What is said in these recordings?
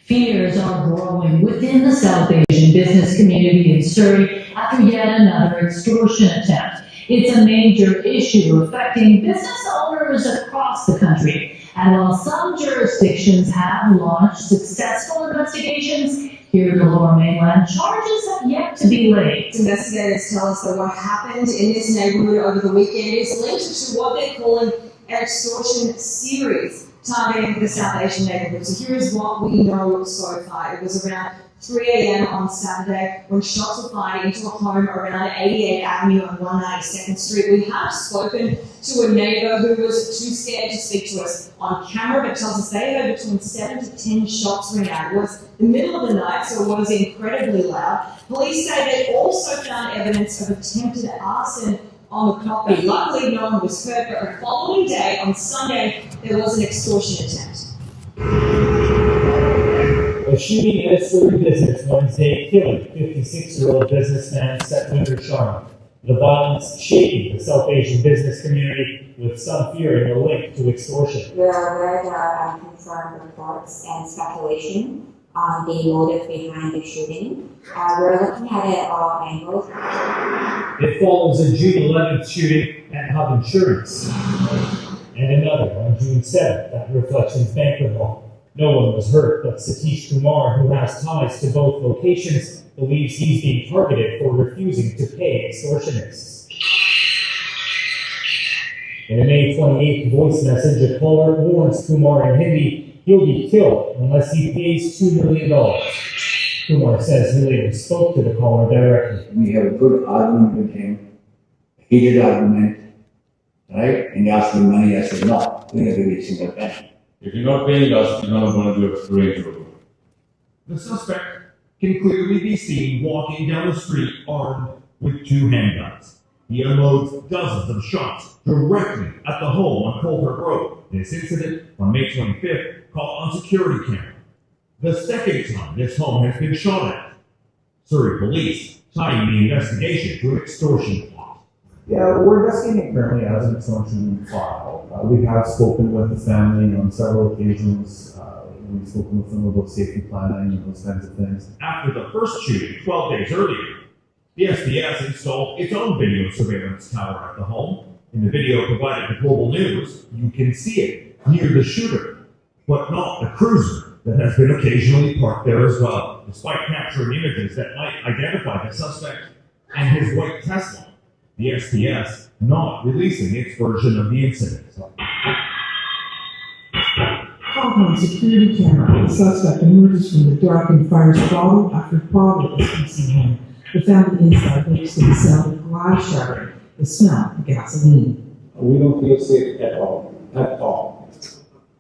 Fears are growing within the South Asian business community in Surrey after yet another extortion attempt. It's a major issue affecting business owners across the country. And while some jurisdictions have launched successful investigations, here in the Lower Mainland, charges have yet to be laid. Investigators tell us that what happened in this neighbourhood over the weekend is linked to what they're calling an extortion series targeting the South Asian neighbourhood. So here is what we know so far. It was around 3 a.m. on Saturday when shots were fired into a home around 88th Avenue and 192nd Street. We have spoken to a neighbour who was too scared to speak to us on camera, but tells us they heard between 7 to 10 shots ring out. It was the middle of the night, so it was incredibly loud. Police say they also found evidence of attempted arson on the property. Luckily, no one was hurt, but the following day, on Sunday, there was an extortion attempt. A shooting at a Surrey business Wednesday, killing 56-year-old businessman Satwinder Sharma. The violence shaking the South Asian business community, with some fearing a link to extortion. We are aware there are unconfirmed reports and speculation on the motive behind the shooting. We're looking at it all angles. It follows a June 11th shooting at Hub Insurance, and another on June 7th at Reflections Banquet Hall. No one was hurt, but Satish Kumar, who has ties to both locations, believes he's being targeted for refusing to pay extortionists. In a May 28th voice message, a caller warns Kumar in Hindi he'll be killed unless he pays $2 million. Kumar says he later spoke to the caller directly. We have a good argument with him, heated argument, right? And he asked me money, I said, no, we're going to give you a single penny. If you're not paying us, you're not going to do a Range Rover. The suspect can clearly be seen walking down the street armed with 2 handguns. He unloads dozens of shots directly at the home on Colbert Road. This incident on May 25th caught on security camera. The second time this home has been shot at. Surrey police tying the investigation to an extortion plot. Yeah, we're investigating currently as an extortion file. We have spoken with the family on several occasions. We've spoken with them about safety planning and those kinds of things. After the first shooting 12 days earlier, the SBS installed its own video surveillance tower at the home. In the video provided to Global News, you can see it near the shooter, but not the cruiser that has been occasionally parked there as well, despite capturing images that might identify the suspect and his white Tesla. The SPS not releasing its version of the incident. Compound security camera. The suspect emerges from the dark and fires a bottle after bottle of PC home. The family inside wakes to the sound of glass shattering, the smell of gasoline. We don't feel safe at all. At all.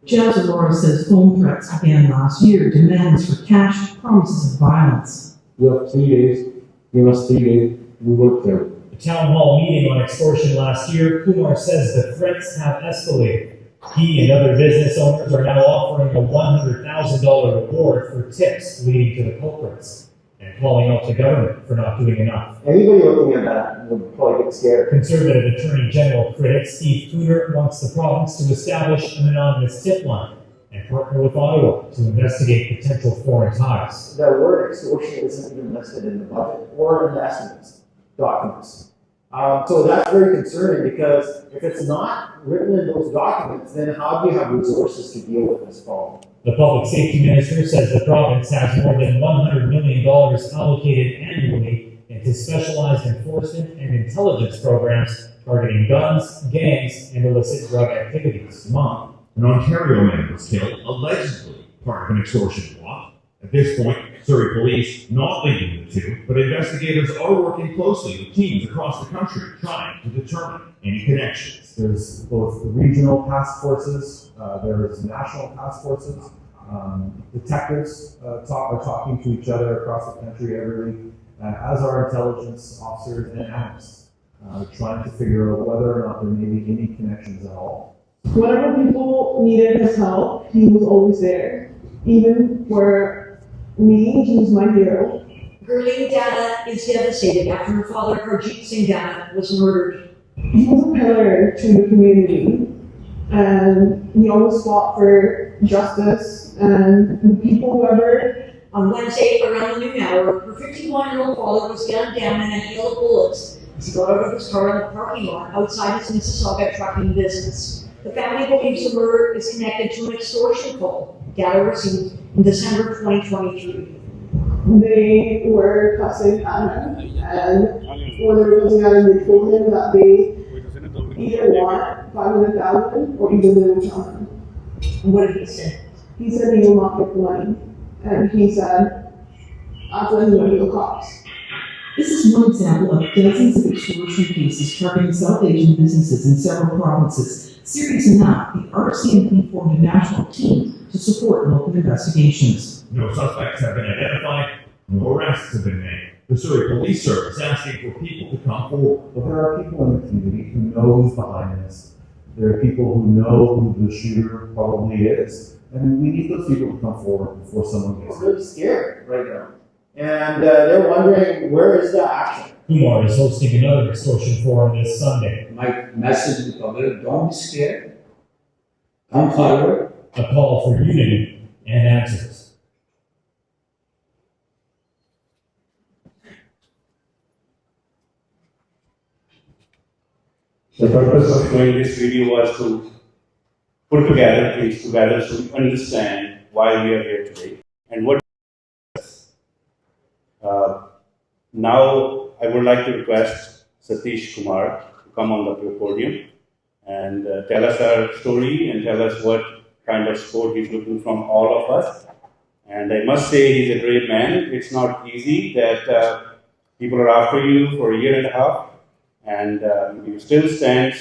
Judge Aurora says phone threats began last year, demands for cash, promises of violence. You have 3 days. Give us 3 days. We will clear it. A town hall meeting on extortion last year, Kumar says the threats have escalated. He and other business owners are now offering a $100,000 reward for tips leading to the culprits, and calling out the government for not doing enough. Anybody looking at that would probably get scared. Conservative Attorney General critic Steve Cooter wants the province to establish an anonymous tip line and partner with Ottawa to investigate potential foreign ties. The word extortion isn't even listed in the budget or in the estimates documents. So that's very concerning, because if it's not written in those documents, then how do you have resources to deal with this problem? The public safety minister says the province has more than $100 million allocated annually into specialized enforcement and intelligence programs targeting guns, gangs, and illicit drug activities. Month, an Ontario man was killed, allegedly part of an extortion plot. At this point, Surrey police not linking the two, but investigators are working closely with teams across the country trying to determine any connections. There's both regional task forces, there's national task forces. Detectives are talking to each other across the country every week, as are intelligence officers and analysts, trying to figure out whether or not there may be any connections at all. Whenever people needed his help, he was always there. Even where me, he was my hero. Gurleen Dana is devastated after her father, Harjeet Singh Dana, was murdered. He was a pillar to the community. and he always fought for justice and the people, whoever. On Wednesday, around the noon hour, her 51-year-old father was gunned down in a hail of bullets as he got out of his car in the parking lot outside his Mississauga trucking business. The family believes the murder is connected to an extortion call Gallo received in December 2023. They were cussing at him, and when they were cussing at him, they told him that they either want 500,000 or either they will kill him. What did he say? He said he will not get the money, and he said after he went to the cops. This is one example of dozens of extortion cases targeting South Asian businesses in several provinces. Serious enough, the RCMP formed a national team to support local investigations. No suspects have been identified, no arrests have been made. The Surrey Police Service asking for people to come forward. But there are people in the community who know who's behind this. There are people who know who the shooter probably is. And we need those people to come forward before someone gets They're really scared right now. And they're wondering, where is the action? Kumar is hosting another extortion forum this Sunday. My message to the public, don't be scared. Come forward. A call for unity and answers. The purpose of doing this video was to put together things together to understand why we are here today and what. Now I would like to request Satish Kumar to come on the podium and tell us our story and tell us what kind of support he's looking from all of us. And I must say he's a brave man. It's not easy that people are after you for a year and a half and you still stand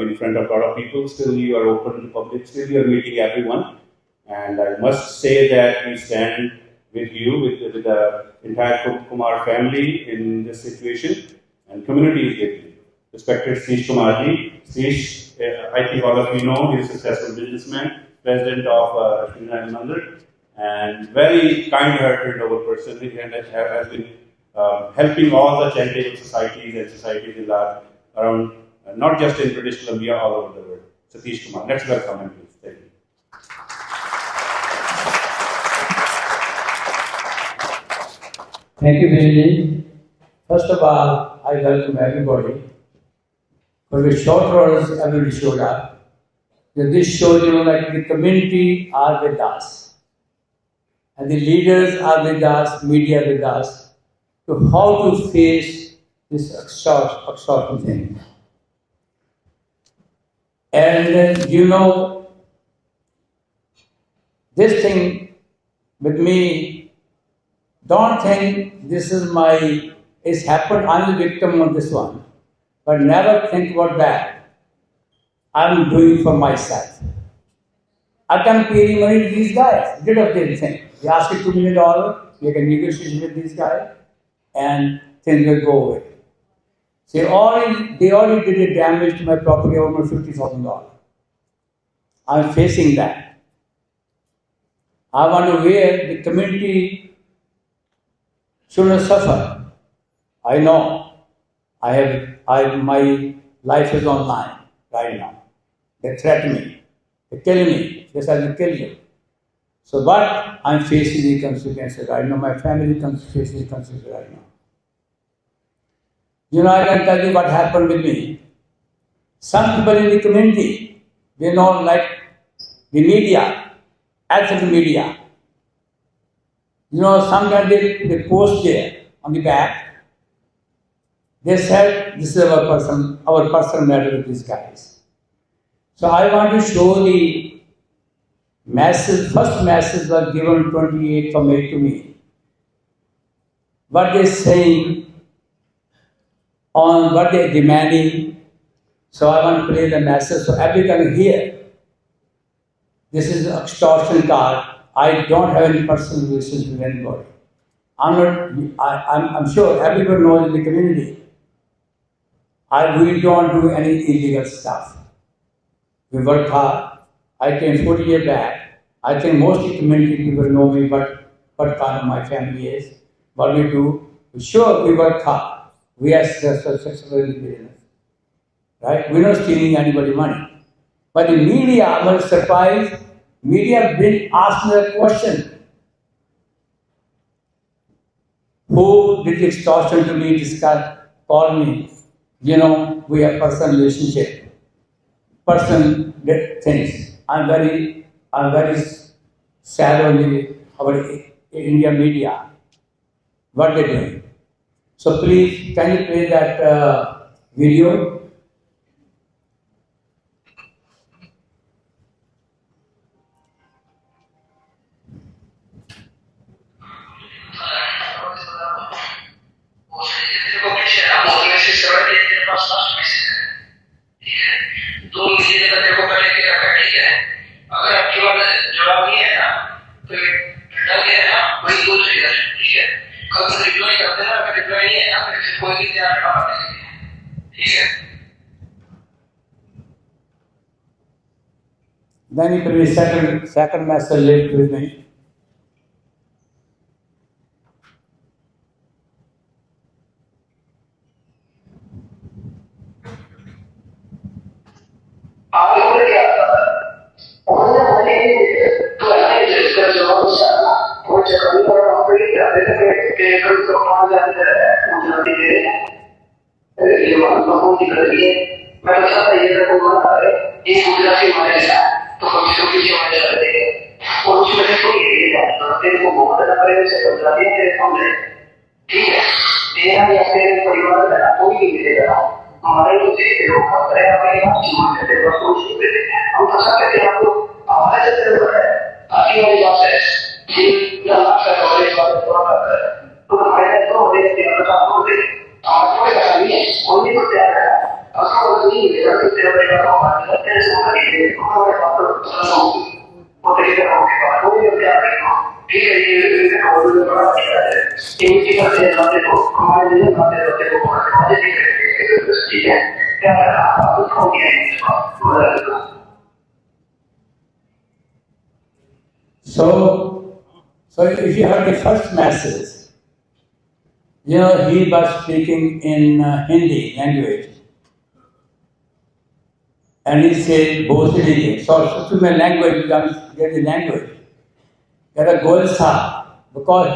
in front of a lot of people, still you are open to the public, still you are meeting everyone. And I must say that we stand with you, with the entire Kumar family in this situation, and community is with you. Respected Satish Kumarji, Satish, I think all of you know, he's a successful businessman, president of Rashmi Mandir, and very kind-hearted over person, and has been helping all the charitable societies and societies in large around, not just in British Columbia, all over the world. Satish Kumar, let's welcome him, please. Thank you. Thank you, Benji. First of all, I welcome everybody. For the short orders, everybody showed up. This shows, like the community are with us. And the leaders are with us, media with us, to how to face this extortion thing. And this thing with me, don't think this is it's happened, I'm the victim of this one. But never think about that. I'm doing for myself. I can pay money to these guys. Did of anything. They ask you $2 million, you can negotiate with these guys, and things will go away. They already did a damage to my property of almost $50,000. I'm facing that. I want to where the community shouldn't suffer. I know. My life is online right now. They threaten me. They kill me. They say they'll kill you. So, but I'm facing the consequences right now. My family is facing the consequences right now. I can tell you what happened with me. Some people in the community, they know like the media, actual media. Sometimes they post there on the back. They said, this is our personal matter with these guys. So I want to show the message. First message was given 28th of May to me. What they're saying on what they're demanding. So I want to play the message so everyone can hear. This is an extortion card. I don't have any personal relations with anybody. I'm sure everyone knows in the community. We don't do any illegal stuff. We work hard. I came 40 years back. I think most of the community people know me, what kind of my family is, what we do. Sure, we work hard. We are successful in business. Right? We're not stealing anybody's money. But the media, I was surprised, media didn't ask me that question. Who did extortion to me, discuss, call me? You know, we have personal relationship, personal things. I'm very sad on our India media, what they're doing. So please, can you play that video? Then it will be second message left with me. So if you heard the first message, you know, he was speaking in Hindi language. And he said, Bosidi. So to my language, get the language. Get a goal star. Because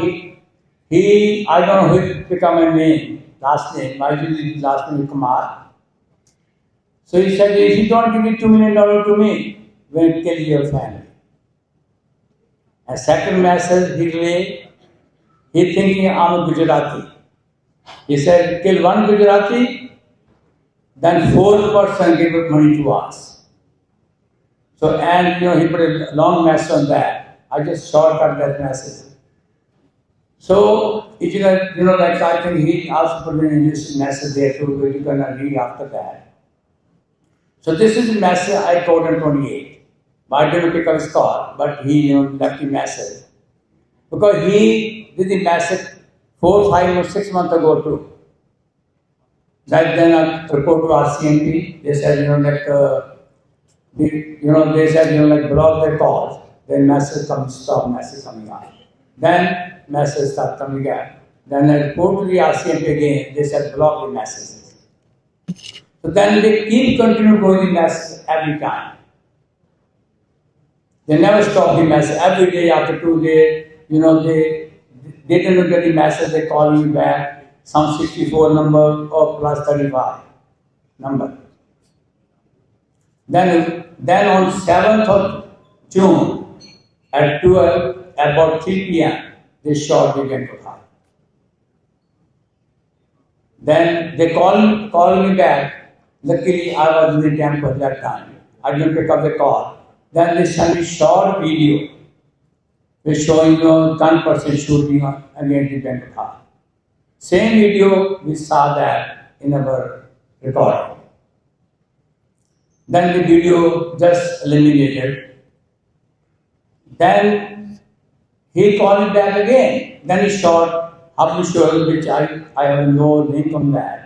he, I don't know who become a name, last name. I usually his last name is Kumar. So he said, if you don't give me $2 million to me, we'll kill your family. A second message he relayed, he thinking I'm a Gujarati. He said, kill one Gujarati, then 4% give money to us. So, and you know, he put a long message on that. I just shortcut that message. So, if you know, like I think he also put in his message there too, but you're gonna read after that. So this is the message I told him 28. I didn't pick up his call, but he left the message. Because he did the message 4, 5 or 6 months ago too. That then I report to RCMP, they said, like block their calls, then message comes, stop message coming out. Then message start coming out. Then I report to the RCMP again, they said block the messages. So then they keep continue going the message every time. They never stop the message. Every day after 2 days, they didn't get the message, they call me back, some 64 number or plus 35 number. Then on 7th of June at about 3 p.m., they shot began to fire. Then they called me back. Luckily, I was in the temple at that time. I didn't pick up the call. Then they sent me short video. They're showing 10% shooting against the Pentagon. Same video, we saw that in our recording. Then the video just eliminated. Then he called me back again. Then he shot Hablushul, which I have no link on that.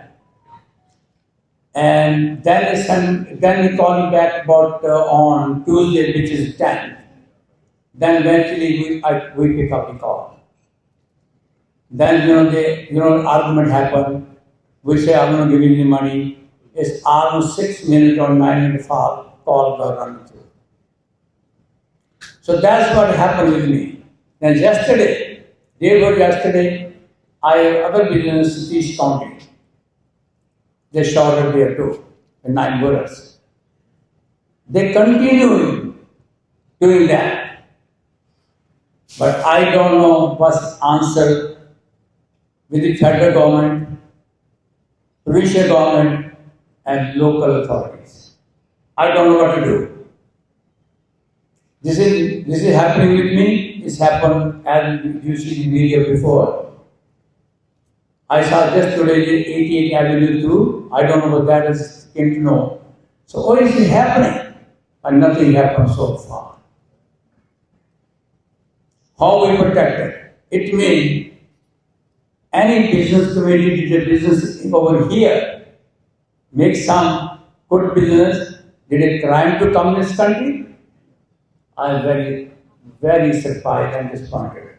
And then he called me back about on Tuesday, which is 10th. Then eventually we pick up the call. Then argument happened. We say I'm going to give you the money. It's almost 6 minutes or 9 minutes fall. call got run through. So that's what happened with me. Then yesterday, I have other business in East County. They shouted there too, in 9 boroughs. They continue doing that. But I don't know what's answer with the federal government, provincial government, and local authorities. I don't know what to do. This is happening with me. It's happened as you see the video before. I saw just today 88 Avenue 2. I don't know what that is, came to know. So what is happening? And nothing happened so far. How we protect it? It means any business community did a business over here, make some good business, did a crime to come in this country? I am very, very surprised and disappointed.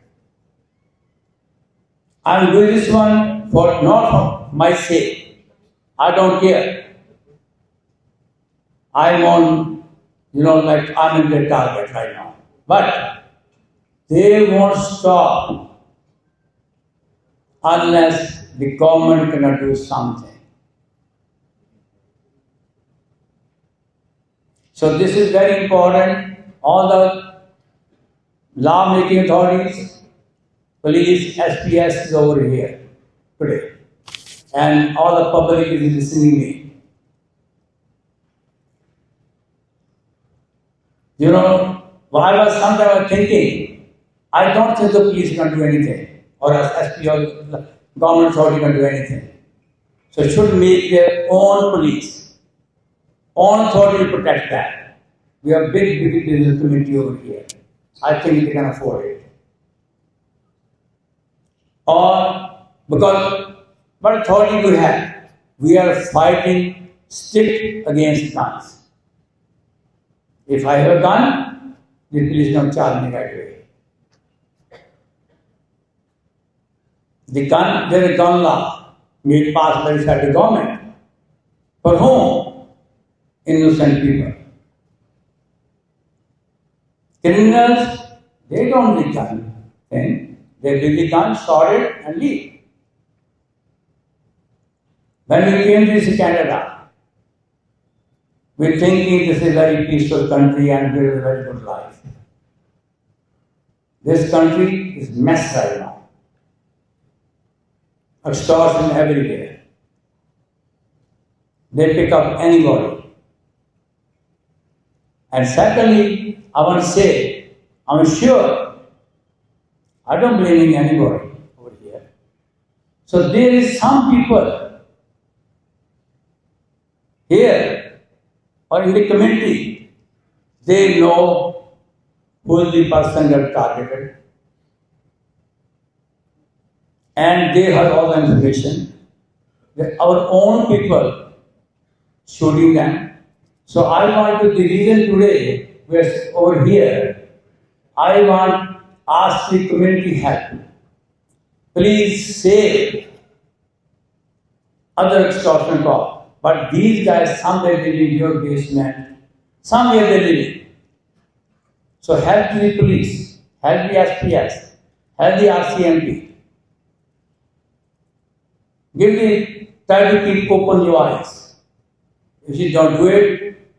I am doing this one for not for my sake. I don't care. I'm on, like I'm in the target right now. But they won't stop unless the government cannot do something. So this is very important. All the law-making authorities, police, SPS is over here today. And all the public is listening to me. While I was sometimes thinking, I don't think the police can do anything, or SP or the government authority can do anything. So should make their own police, own authority to protect that. We have a big business community over here. I think they can afford it. Or because what authority we have? We are fighting stick against guns. If I have a gun, the police don't charge me right away. There is a gun law made passed by the federal government. For whom? Innocent people. Criminals, they don't need gun thing. They leave the gun, shot it, and leave. When we came to this Canada, we're thinking this is a very peaceful country and there is a very good life. This country is messed right now. Extortion everywhere. They pick up anybody. And secondly, I want to say, I'm sure, I don't blame anybody over here. So there is some people here or in the community, they know who is the person that targeted. And they have all the information. That our own people shooting them. So I want to, the reason today we're over here, I want to ask the community help. Please save other extortion call. But these guys, somewhere they live in your basement, somewhere they live. So help the police, help the SPS, help the RCMP. Try to keep open your eyes. If you don't do it,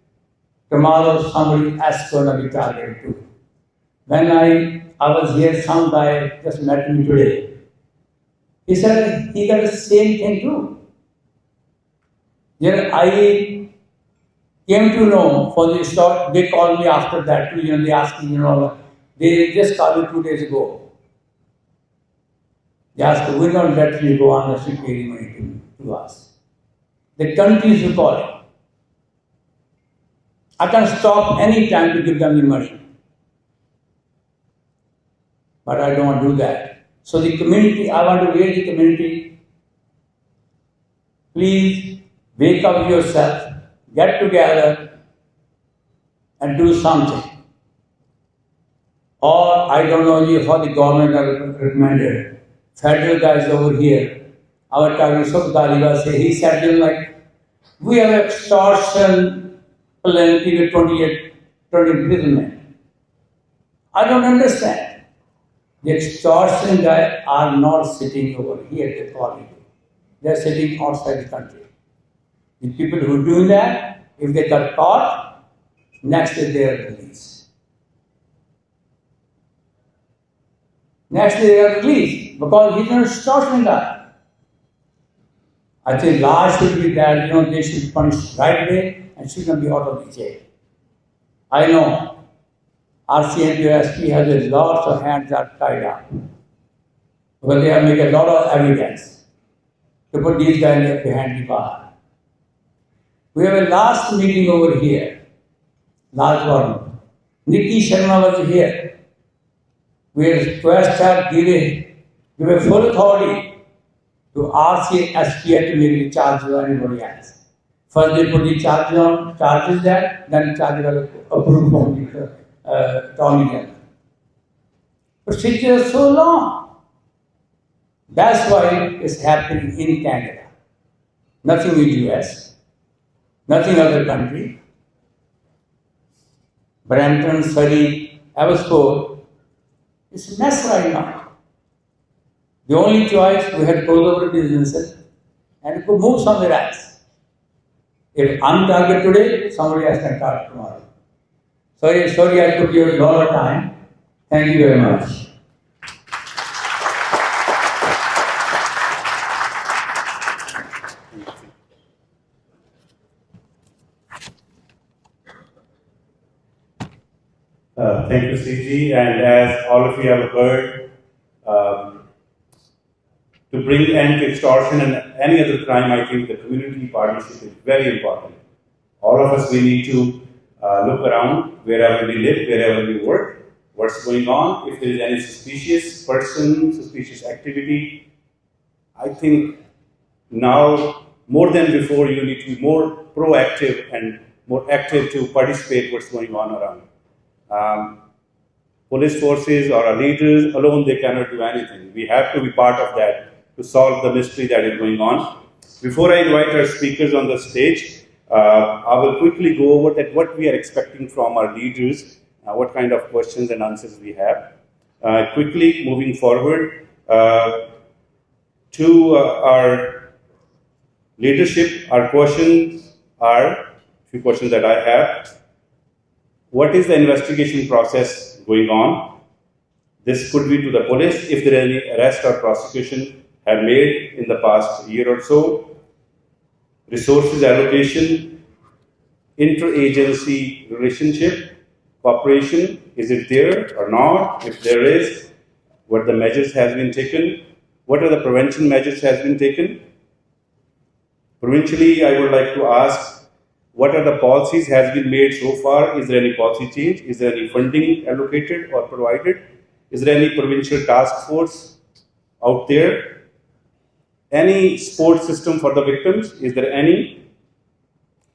tomorrow somebody else is going to be targeted too. When I was here, some guy just met me today. He said he got the same thing too. Then I came to know for the start, they called me after that too, they asked me, they just called me 2 days ago. They asked, we will not let you go unless you pay money to us. They continue to call it. I can stop any time to give them the money. But I don't want to do that. So the community, I want to raise the community. Please wake up yourself, get together and do something. Or I don't know how the government have recommended. Federal guys over here, our target Suk Dhaliwal he said like, we have extortion plenty with 20 imprisonment. I don't understand. The extortion guys are not sitting over here at the colony. They are sitting outside the country. The people who are doing that, if they got caught, next day they are released. Next day they are released because he's an extortion guy. I think law should be that, they should punish right away and shouldn't be out of the jail. I know RCMP SP has a lot of hands are tied up because they have made a lot of evidence to put these guys behind the bar. We have a last meeting over here, last one. Nikki Sharma was here. We request her give a full authority to RCMP to make the charges on anybody else. First they put the charges there, then charges are approved from the Attorney General. Procedure is so long. That's why it's happening in Canada. Nothing in US, nothing other country. Brampton, Surrey, Abbotsford, it's a mess right now. The only choice, we had to close over businesses and could move somewhere else. If I'm targeted today, somebody else can target tomorrow. Sorry, I took you a lot of time. Thank you very much. Thank you, CG. And as all of you have heard, to bring end to extortion and any other crime, I think the community partnership is very important. All of us, we need to look around wherever we live, wherever we work, what's going on. If there is any suspicious person, suspicious activity, I think now more than before you need to be more proactive and more active to participate what's going on around. Police forces or our leaders alone, they cannot do anything. We have to be part of that to solve the mystery that is going on. Before I invite our speakers on the stage, I will quickly go over that what we are expecting from our leaders, what kind of questions and answers we have. Quickly moving forward to our leadership, our questions are, few questions that I have. What is the investigation process going on? This could be to the police if there is any arrest or prosecution have made in the past year or so. Resources allocation, interagency relationship, cooperation, is it there or not? If there is, what the measures has been taken? What are the prevention measures has been taken? Provincially, I would like to ask, what are the policies has been made so far? Is there any policy change? Is there any funding allocated or provided? Is there any provincial task force out there? Any support system for the victims? Is there any?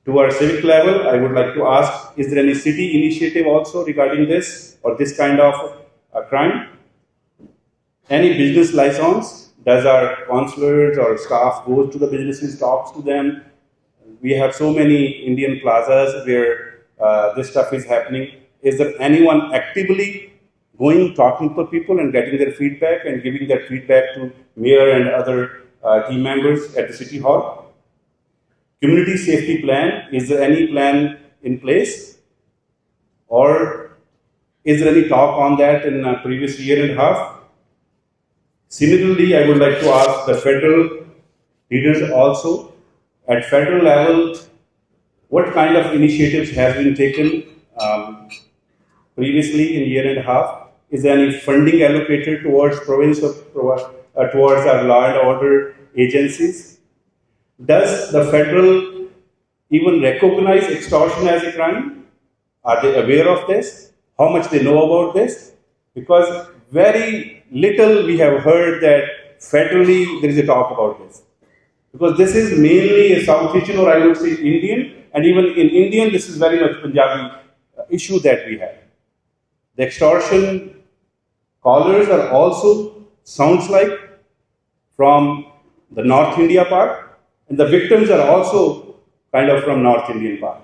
To our civic level, I would like to ask, is there any city initiative also regarding this or this kind of crime? Any business license? Does our consulars or staff go to the businesses, talks to them? We have so many Indian plazas where this stuff is happening. Is there anyone actively going, talking to people and getting their feedback and giving that feedback to mayor and other team members at the city hall? Community safety plan, is there any plan in place? Or is there any talk on that in a previous year and a half? Similarly, I would like to ask the federal leaders also, at federal level, what kind of initiatives have been taken previously in a year and a half? Is there any funding allocated towards province or towards our law and order agencies? Does the federal even recognize extortion as a crime? Are they aware of this? How much they know about this? Because very little we have heard that federally there is a talk about this. Because this is mainly a South Asian, or I would say Indian, and even in Indian this is very much Punjabi issue that we have. The extortion callers are also, sounds like, from the North India part, and the victims are also kind of from North Indian part.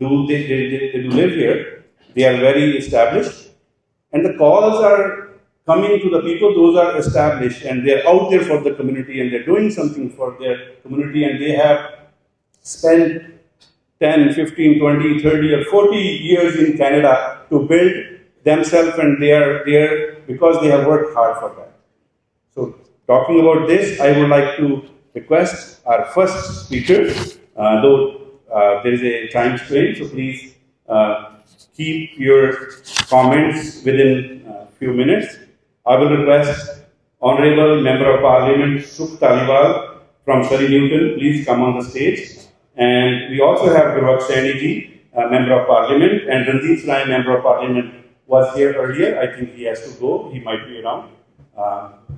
they do live here. They are very established. And the calls are coming to the people, those are established, and they're out there for the community, and they're doing something for their community, and they have spent 10, 15, 20, 30, or 40 years in Canada to build themselves, and they are there because they have worked hard for that. So, talking about this, I would like to request our first speaker, though there is a time strain, so please keep your comments within a few minutes. I will request Honorable Member of Parliament Suk Dhaliwal from Surrey Newton, please come on the stage. And we also have Gurvak Saini ji, Member of Parliament, and Ranjit Rai, Member of Parliament, was here earlier. I think he has to go, he might be around.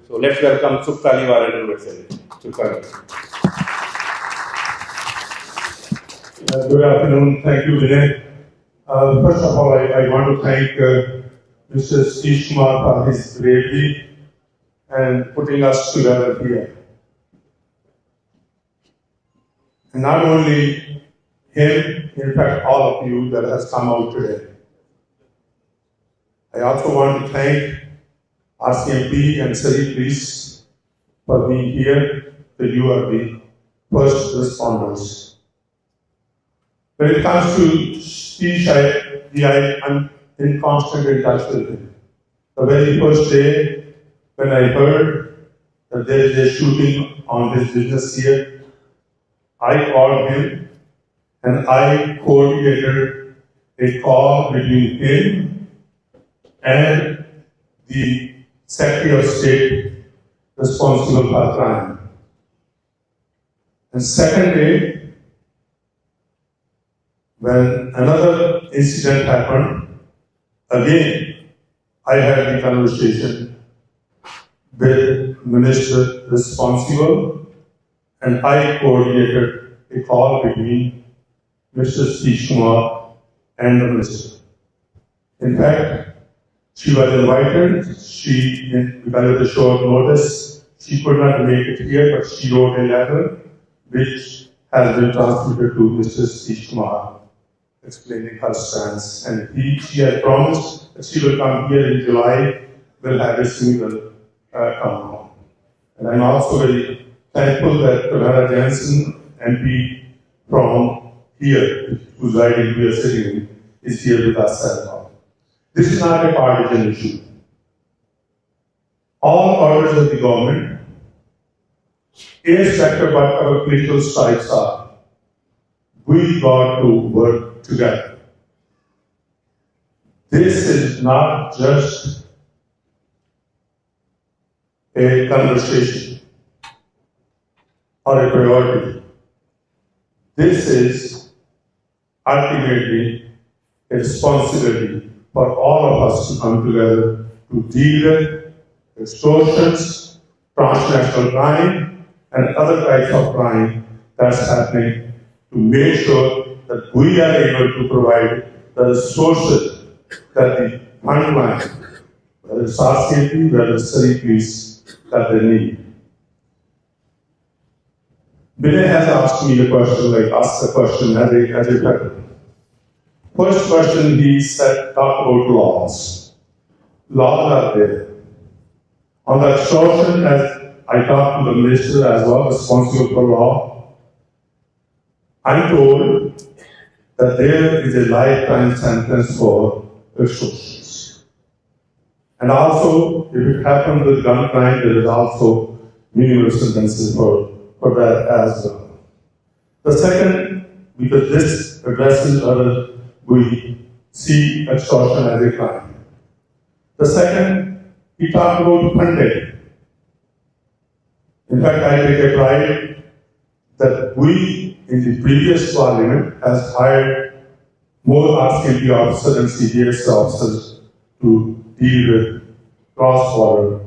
So let's welcome Suk Dhaliwal and Gurvak Saini. Suk Dhaliwal. Good afternoon, thank you, Vinay. First of all, I want to thank Mr. Satish Kumar for his bravery and putting us together here. And not only him, in fact, all of you that has come out today. I also want to thank RCMP and Surrey Police for being here, that you are the first responders. When it comes to Satish, I'm in constant touch with him. The very first day when I heard that there is a shooting on his business here, I called him and I coordinated a call between him and the Secretary of State responsible for crime. And second day, when another incident happened, again, I had the conversation with Minister responsible, and I coordinated a call between Mr. Satish Kumar and the Minister. In fact, she was invited, because of the short notice, she could not make it here, but she wrote a letter which has been transmitted to Mr. Satish Kumar, explaining her stance. And she had promised that she will come here in July, will have a single town hall. And I'm also very thankful that Jensen, MP from here, whose riding we are sitting in, is here with us as well. This is not a partisan issue. All orders of the government, irrespective of what our political stripes are, we got to work together. This is not just a conversation or a priority. This is ultimately a responsibility for all of us to come together to deal with extortions, transnational crime, and other types of crime that's happening, to make sure that we are able to provide the resources that the frontline, whether it's RCMP, whether it's Surrey Police, that they need. Vinay has asked me a question, asked a question as a veteran. First question he said, talk about laws. Laws are there. On the extortion, as I talked to the minister as well, responsible for law, I'm told that there is a lifetime sentence for extortions. And also, if it happens with gun crime, there is also minimal sentences for that as well. The second, because this addresses other, we see extortion as a crime. The second, he talked about funding. In fact, I take a pride that we, in the previous parliament, has hired more RCMP officers and CDS officers to deal with cross-border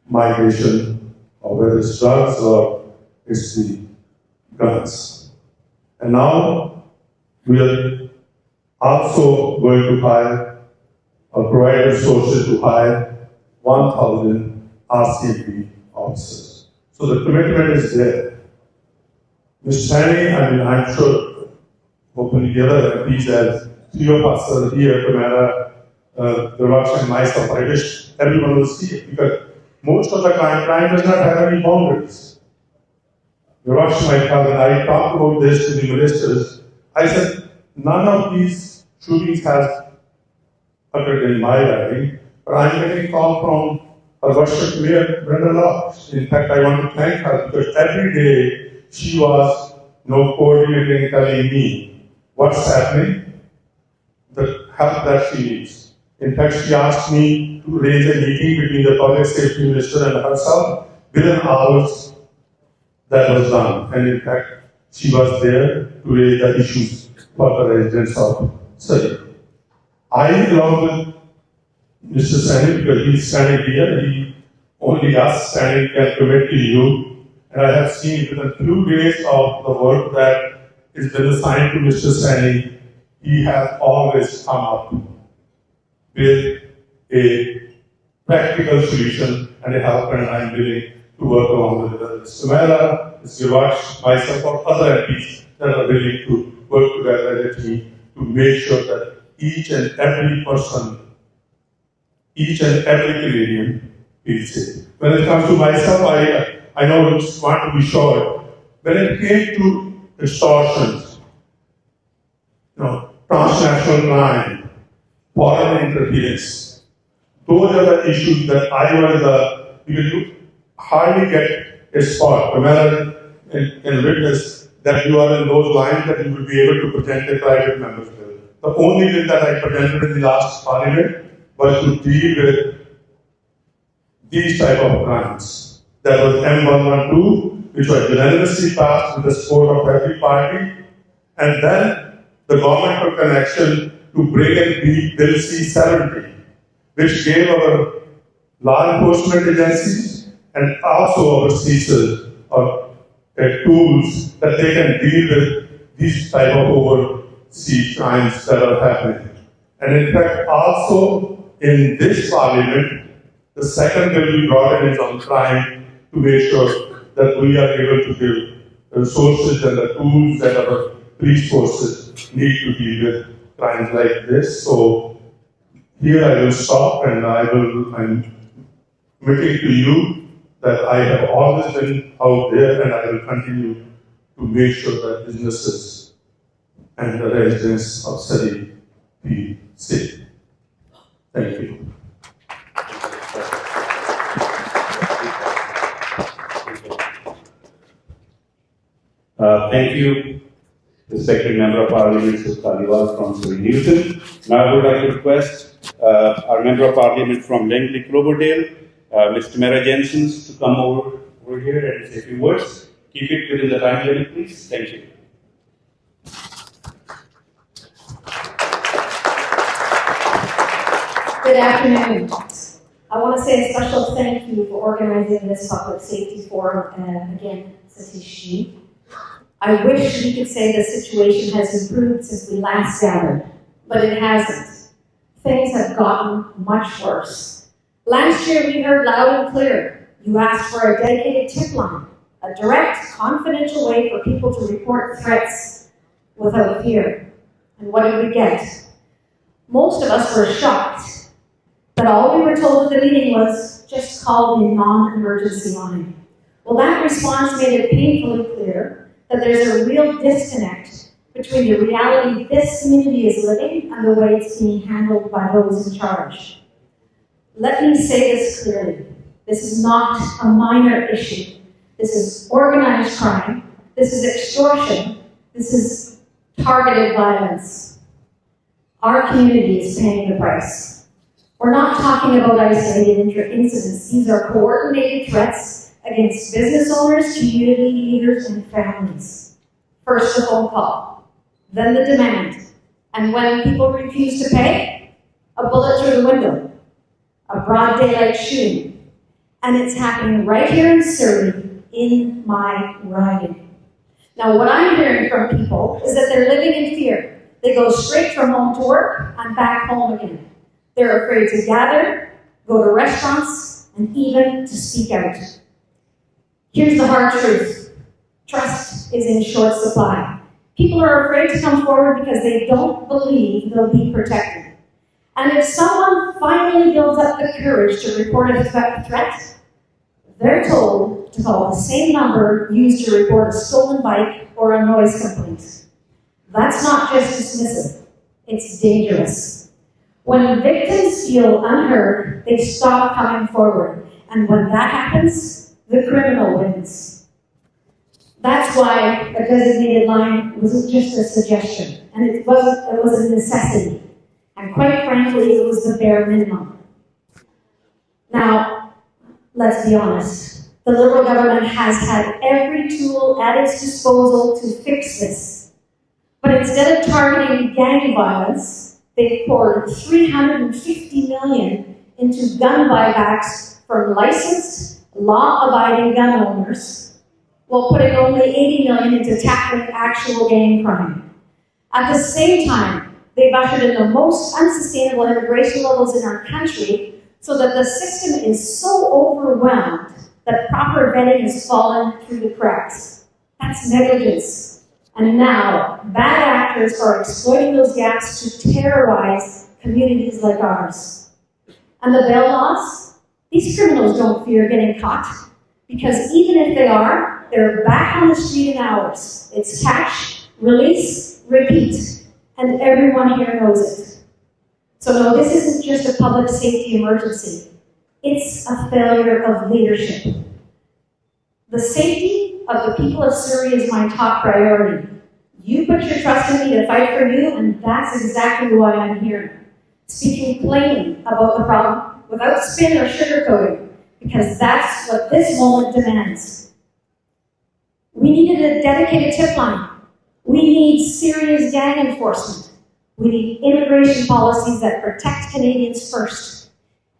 migration, or whether it's drugs or it's the guns. And now we are also going to hire or provide resources to hire 1,000 RCMP officers. So the commitment is there. Ms. Saini, I'm sure hopefully the other MPs, as three of us are here, Tamara, Gurvash and myself, I wish everyone will see it, because most of the crime does not have any boundaries. Gurvash, my cousin, I talked about this to the ministers. I said, none of these shootings has occurred in my riding, but I'm getting a call from our worship Mayor, Brenda Locke. In fact, I want to thank her, because every day she was coordinating, telling me what's happening, the help that she needs. In fact, she asked me to arrange a meeting between the public safety minister and herself within hours. That was done. And in fact, she was there to raise the issues for the residents of Surrey. I, along with Mr. Sani, because he's standing here, only us standing can commit to you. And I have seen within a few days of the work that has been assigned to Mr. Sani, he has always come up with a practical solution and a help, and I'm willing to work along with Mr. Mehra, Mr. Vash, myself, or other MPs that are willing to work together as a team to make sure that each and every person, each and every Canadian feels safe. When it comes to myself, I know I want to be short. When it came to extortions, transnational crime, foreign interference, those are the issues that I was because you hardly get a spot. American can witness that you are in those lines that you will be able to present a private member's bill. The only bill that I presented in the last parliament was to deal with these type of crimes. That was M112, which was unanimously passed with the support of every party. And then the government took an action to bring in Bill C-70, which gave our law enforcement agencies and also our CSIS tools that they can deal with these type of overseas crimes that are happening. And in fact, also in this parliament, the second bill we brought in is on crime to make sure that we are able to give the resources and the tools that our police forces need to deal with crimes like this. So here I will stop, and I'm committing to you that I have always been out there, and I will continue to make sure that businesses and the residents of Surrey be safe. Thank you. Thank you, Respected Member of Parliament Suk Dhaliwal from Surrey Newton. Now I would like to request our Member of Parliament from Langley Cloverdale, Mr. Mera Jensen, to come over here and say a few words. Keep it within the time limit, please. Thank you. Good afternoon. I want to say a special thank you for organizing this public safety forum, and again, Satish. I wish we could say the situation has improved since we last gathered, but it hasn't. Things have gotten much worse. Last year we heard loud and clear, you asked for a dedicated tip line, a direct, confidential way for people to report threats without fear. And what did we get? Most of us were shocked that all we were told at the meeting was, just call the non-emergency line. Well, that response made it painfully clear that there's a real disconnect between the reality this community is living and the way it's being handled by those in charge. Let me say this clearly. This is not a minor issue. This is organized crime. This is extortion. This is targeted violence. Our community is paying the price. We're not talking about isolated incidents. These are coordinated threats against business owners, community leaders, and families. First, the phone call, then the demand, and when people refuse to pay, a bullet through the window, a broad daylight shooting, and it's happening right here in Surrey, in my riding. Now, what I'm hearing from people is that they're living in fear. They go straight from home to work and back home again. They're afraid to gather, go to restaurants, and even to speak out. Here's the hard truth. Trust is in short supply. People are afraid to come forward because they don't believe they'll be protected. And if someone finally builds up the courage to report a threat, they're told to call the same number used to report a stolen bike or a noise complaint. That's not just dismissive, it's dangerous. When victims feel unheard, they stop coming forward. And when that happens, the criminal wins. That's why a designated line wasn't just a suggestion, and it was a necessity. And quite frankly, it was the bare minimum. Now, let's be honest. The Liberal government has had every tool at its disposal to fix this. But instead of targeting gang violence, they've poured $350 million into gun buybacks from licensed, law-abiding gun owners, while putting only $80 million into tackling actual gang crime. At the same time, they've ushered in the most unsustainable immigration levels in our country, so that the system is so overwhelmed that proper vetting has fallen through the cracks. That's negligence. And now, bad actors are exploiting those gaps to terrorize communities like ours. And the bail laws? These criminals don't fear getting caught, because even if they are, they're back on the street in hours. It's catch, release, repeat. And everyone here knows it. So no, this isn't just a public safety emergency. It's a failure of leadership. The safety of the people of Surrey is my top priority. You put your trust in me to fight for you, and that's exactly why I'm here. Speaking plainly about the problem, without spin or sugarcoating, because that's what this moment demands. We needed a dedicated tip line. We need serious gang enforcement. We need immigration policies that protect Canadians first.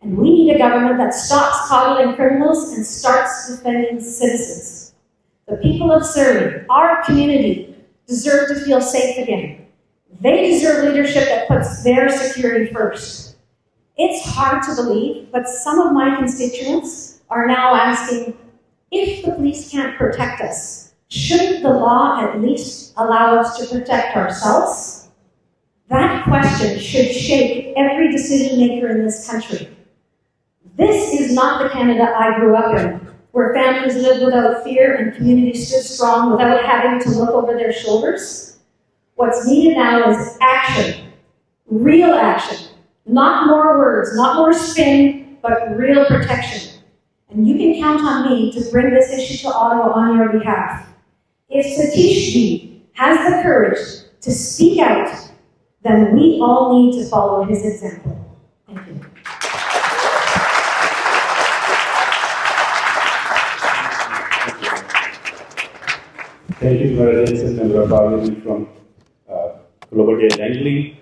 And we need a government that stops coddling criminals and starts defending citizens. The people of Surrey, our community, deserve to feel safe again. They deserve leadership that puts their security first. It's hard to believe, but some of my constituents are now asking, if the police can't protect us, shouldn't the law at least allow us to protect ourselves? That question should shake every decision maker in this country. This is not the Canada I grew up in, where families lived without fear and communities stood strong without having to look over their shoulders. What's needed now is action, real action, not more words, not more spin, but real protection. And you can count on me to bring this issue to Ottawa on your behalf. If Satish Ji has the courage to speak out, then we all need to follow his example. Thank you. Thank you, Jensen, Member of Parliament from Global Day Langley.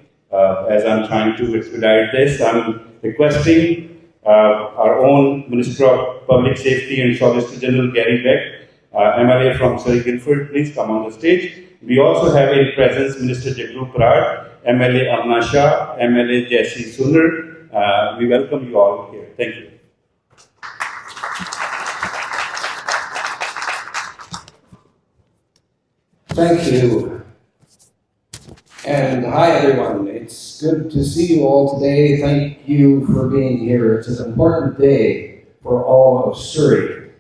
As I'm trying to expedite this, I'm requesting our own Minister of Public Safety and Solicitor General Gary Begg, MLA from Surrey Guildford, please come on the stage. We also have in presence Minister Jagru Parad, MLA Amna Shah, MLA Jesse Sunar. We welcome you all here. Thank you. Thank you. And hi everyone. It's good to see you all today. Thank you for being here. It's an important day for all of Surrey.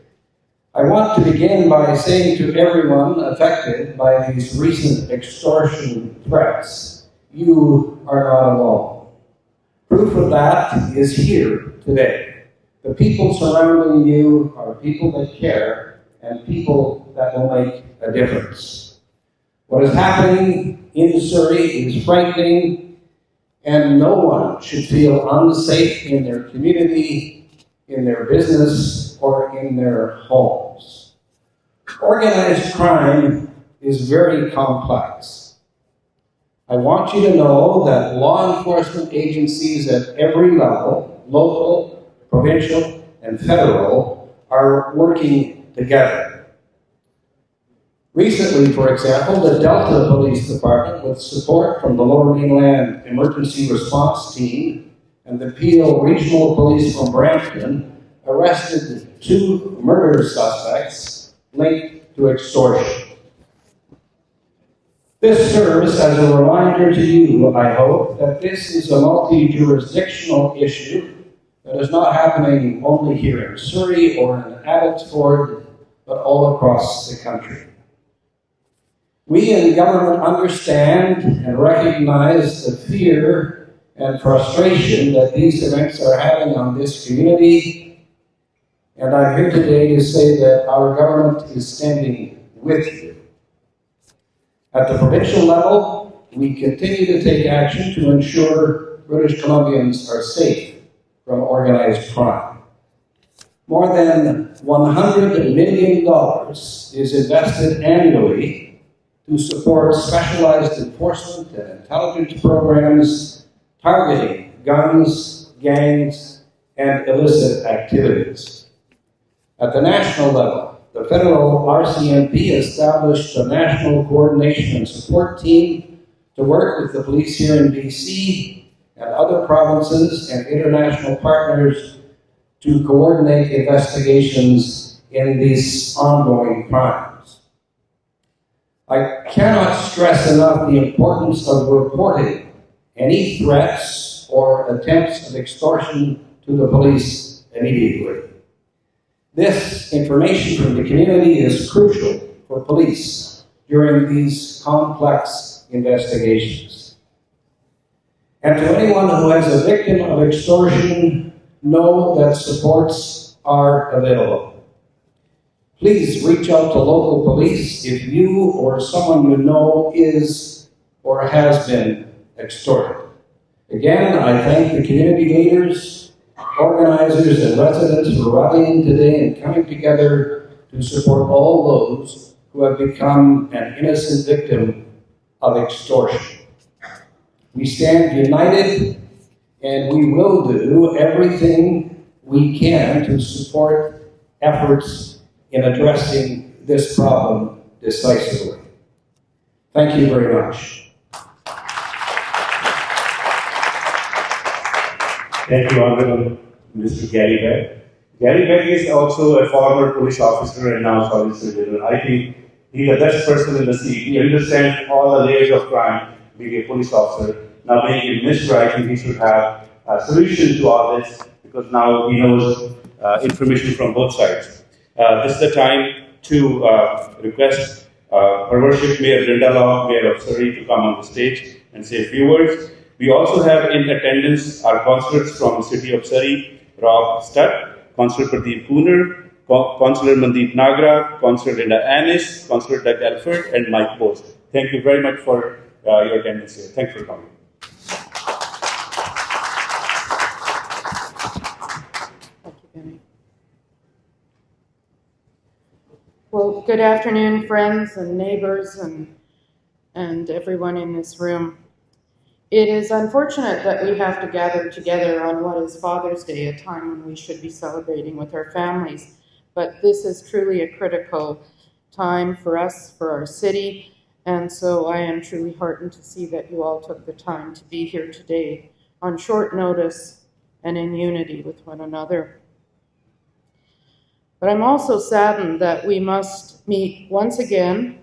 I want to begin by saying to everyone affected by these recent extortion threats, you are not alone. Proof of that is here today. The people surrounding you are people that care and people that will make a difference. What is happening in Surrey is frightening, and no one should feel unsafe in their community, in their business, or in their homes. Organized crime is very complex. I want you to know that law enforcement agencies at every level, local, provincial, and federal, are working together. Recently, for example, the Delta Police Department, with support from the Lower Mainland Emergency Response Team and the Peel Regional Police from Brampton, arrested 2 murder suspects linked to extortion. This serves as a reminder to you, I hope, that this is a multi-jurisdictional issue that is not happening only here in Surrey or in Abbotsford, but all across the country. We in government understand and recognize the fear and frustration that these events are having on this community, and I'm here today to say that our government is standing with you. At the provincial level, we continue to take action to ensure British Columbians are safe from organized crime. More than $100 million is invested annually to support specialized enforcement and intelligence programs targeting guns, gangs, and illicit activities. At the national level, the federal RCMP established a national coordination and support team to work with the police here in BC and other provinces and international partners to coordinate investigations in these ongoing crimes. I cannot stress enough the importance of reporting any threats or attempts of extortion to the police immediately. This information from the community is crucial for police during these complex investigations. And to anyone who is a victim of extortion, know that supports are available. Please reach out to local police if you or someone you know is or has been extorted. Again, I thank the community leaders, organizers, and residents for rallying today and coming together to support all those who have become an innocent victim of extortion. We stand united, and we will do everything we can to support efforts in addressing this problem decisively. Thank you very much. Thank you, Honorable Mr. Gary Begg. Gary Begg is also a former police officer and now Solicitor General. I think he's the best person in the city. He understands all the layers of crime, being a police officer. Now being a minister, I think he should have a solution to all this because now he knows information from both sides. This is the time to request Her Worship Mayor Brenda Locke, Mayor of Surrey, to come on the stage and say a few words. We also have in attendance our councillors from the city of Surrey, Rob Stutt, Councillor Pradeep Pooner, Councillor Mandeep Nagra, Councillor Linda Annis, Councillor Doug Elford, and Mike Post. Thank you very much for your attendance here. Thanks for coming. Thank you, Benny. Well, good afternoon, friends and neighbors and everyone in this room. It is unfortunate that we have to gather together on what is Father's Day, a time when we should be celebrating with our families. But this is truly a critical time for us, for our city, and so I am truly heartened to see that you all took the time to be here today on short notice and in unity with one another. But I'm also saddened that we must meet once again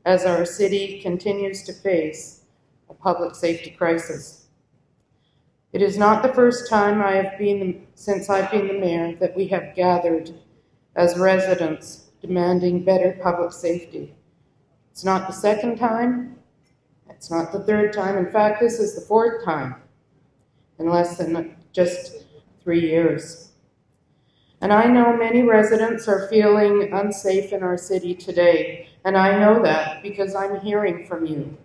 as our city continues to face a public safety crisis. It is not the first time since I've been the mayor that we have gathered as residents demanding better public safety. It's not the second time, it's not the third time. In fact, this is the fourth time in less than just 3 years. And I know many residents are feeling unsafe in our city today, and I know that because I'm hearing from you.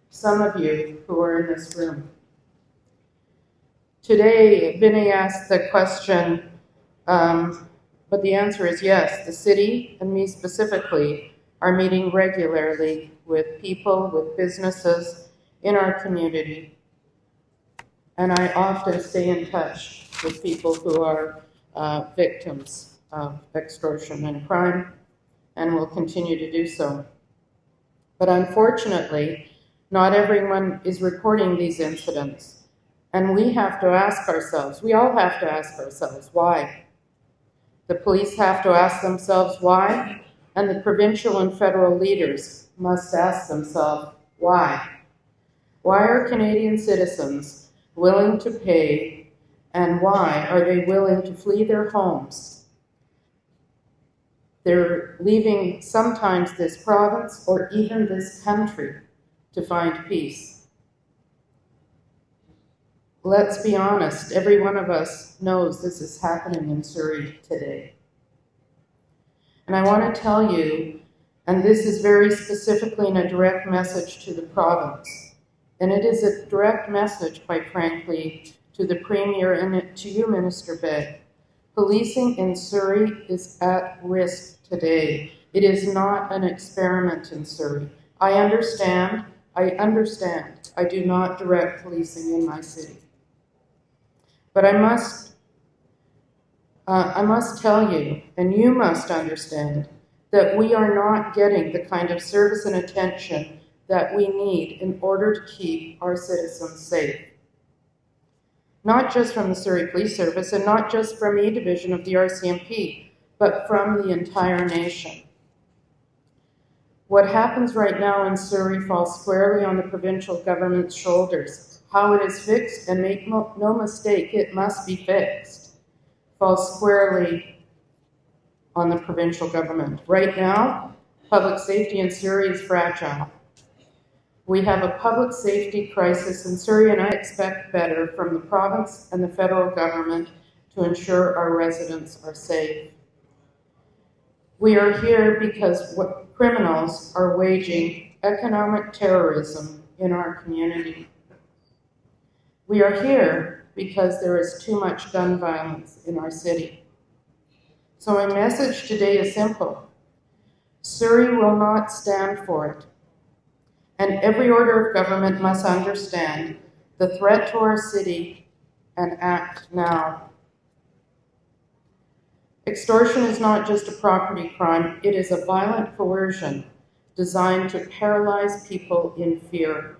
Some of you who are in this room. Today, Vinny asked the question, but the answer is yes. The city, and me specifically, are meeting regularly with people, with businesses in our community. And I often stay in touch with people who are victims of extortion and crime, and will continue to do so. But unfortunately, not everyone is reporting these incidents, and we have to ask ourselves, we all have to ask ourselves, why? The police have to ask themselves why, and the provincial and federal leaders must ask themselves, Why? Why are Canadian citizens willing to pay, and why are they willing to flee their homes? They're leaving sometimes this province or even this country to find peace. Let's be honest, every one of us knows this is happening in Surrey today. And I want to tell you, and this is very specifically in a direct message to the province, and it is a direct message, quite frankly, to the Premier and to you, Minister Begg. Policing in Surrey is at risk today. It is not an experiment in Surrey. I understand. I do not direct policing in my city. But I must tell you, and you must understand, that we are not getting the kind of service and attention that we need in order to keep our citizens safe. Not just from the Surrey Police Service and not just from E Division of the RCMP, but from the entire nation. What happens right now in Surrey falls squarely on the provincial government's shoulders. How it is fixed, and make no mistake, it must be fixed, falls squarely on the provincial government. Right now, public safety in Surrey is fragile. We have a public safety crisis in Surrey, and I expect better from the province and the federal government to ensure our residents are safe. We are here because criminals are waging economic terrorism in our community. We are here because there is too much gun violence in our city. So my message today is simple. Surrey will not stand for it. And every order of government must understand the threat to our city and act now. Extortion is not just a property crime, it is a violent coercion designed to paralyze people in fear.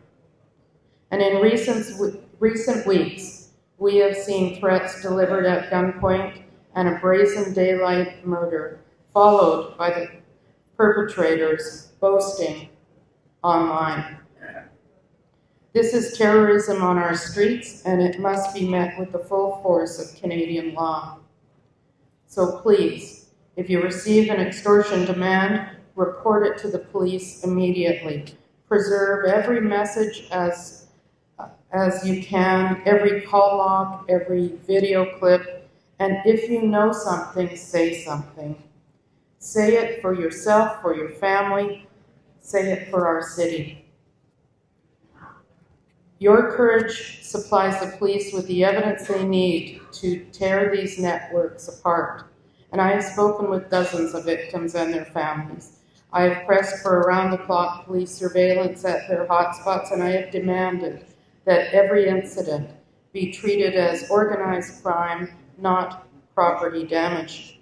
And in recent weeks, we have seen threats delivered at gunpoint and a brazen daylight murder, followed by the perpetrators boasting online. This is terrorism on our streets, and it must be met with the full force of Canadian law. So please, if you receive an extortion demand, report it to the police immediately. Preserve every message as you can, every call log, every video clip, and if you know something, say something. Say it for yourself, for your family, say it for our city. Your courage supplies the police with the evidence they need to tear these networks apart. And I have spoken with dozens of victims and their families. I have pressed for around-the-clock police surveillance at their hotspots, and I have demanded that every incident be treated as organized crime, not property damage.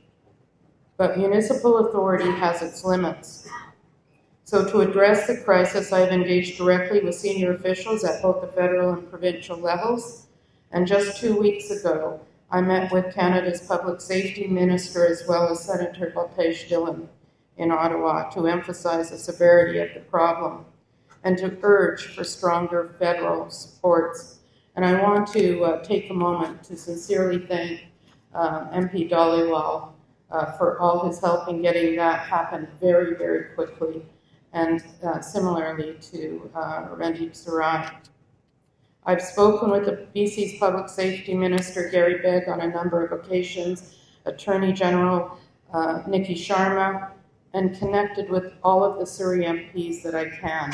But municipal authority has its limits. So to address the crisis, I have engaged directly with senior officials at both the federal and provincial levels. And just 2 weeks ago, I met with Canada's Public Safety Minister as well as Senator Dillon in Ottawa to emphasize the severity of the problem and to urge for stronger federal supports. And I want to take a moment to sincerely thank MP Dhaliwal for all his help in getting that happen very, very quickly, and similarly to Brenda Locke. I've spoken with the BC's Public Safety Minister, Gary Begg, on a number of occasions, Attorney General Nikki Sharma, and connected with all of the Surrey MPs that I can.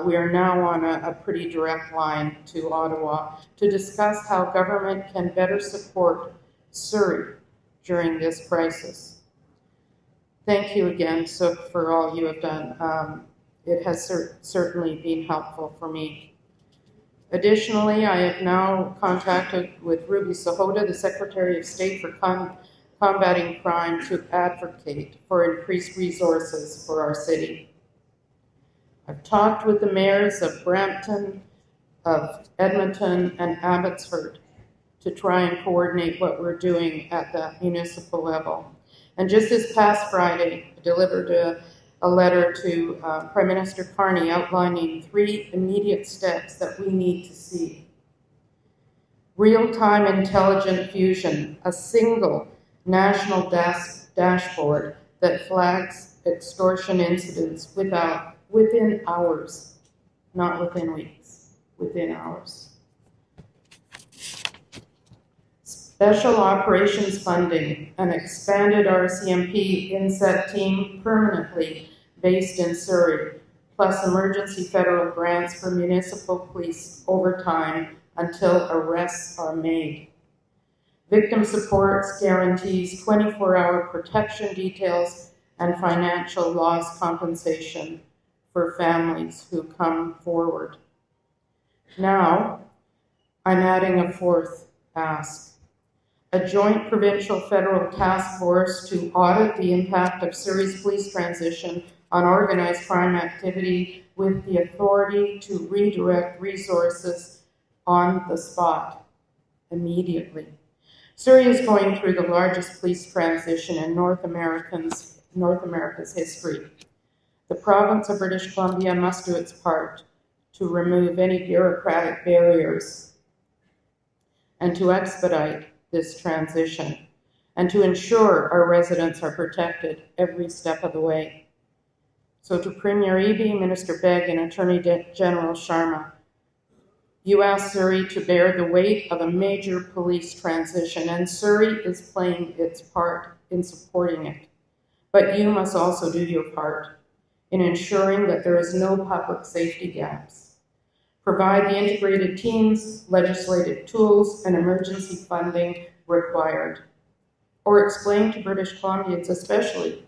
We are now on a pretty direct line to Ottawa to discuss how government can better support Surrey during this crisis. Thank you again, Suk, for all you have done. It has certainly been helpful for me. Additionally, I have now contacted with Ruby Sahota, the Secretary of State for Combating Crime, to advocate for increased resources for our city. I've talked with the mayors of Brampton, of Edmonton, and Abbotsford to try and coordinate what we're doing at the municipal level. And just this past Friday, I delivered a letter to Prime Minister Carney outlining 3 immediate steps that we need to see. Real-time intelligent fusion, a single national dashboard that flags extortion incidents within hours, not within weeks, within hours. Special operations funding, an expanded RCMP inset team permanently based in Surrey, plus emergency federal grants for municipal police overtime until arrests are made. Victim supports guarantees 24-hour protection details and financial loss compensation for families who come forward. Now, I'm adding a 4th ask. A joint provincial federal task force to audit the impact of Surrey's police transition on organized crime activity with the authority to redirect resources on the spot immediately. Surrey is going through the largest police transition in North America's history. The province of British Columbia must do its part to remove any bureaucratic barriers and to expedite this transition and to ensure our residents are protected every step of the way. So to Premier Eby, Minister Begg, and Attorney General Sharma, you asked Surrey to bear the weight of a major police transition, and Surrey is playing its part in supporting it. But you must also do your part in ensuring that there is no public safety gaps. Provide the integrated teams, legislative tools, and emergency funding required. Or explain to British Columbians, especially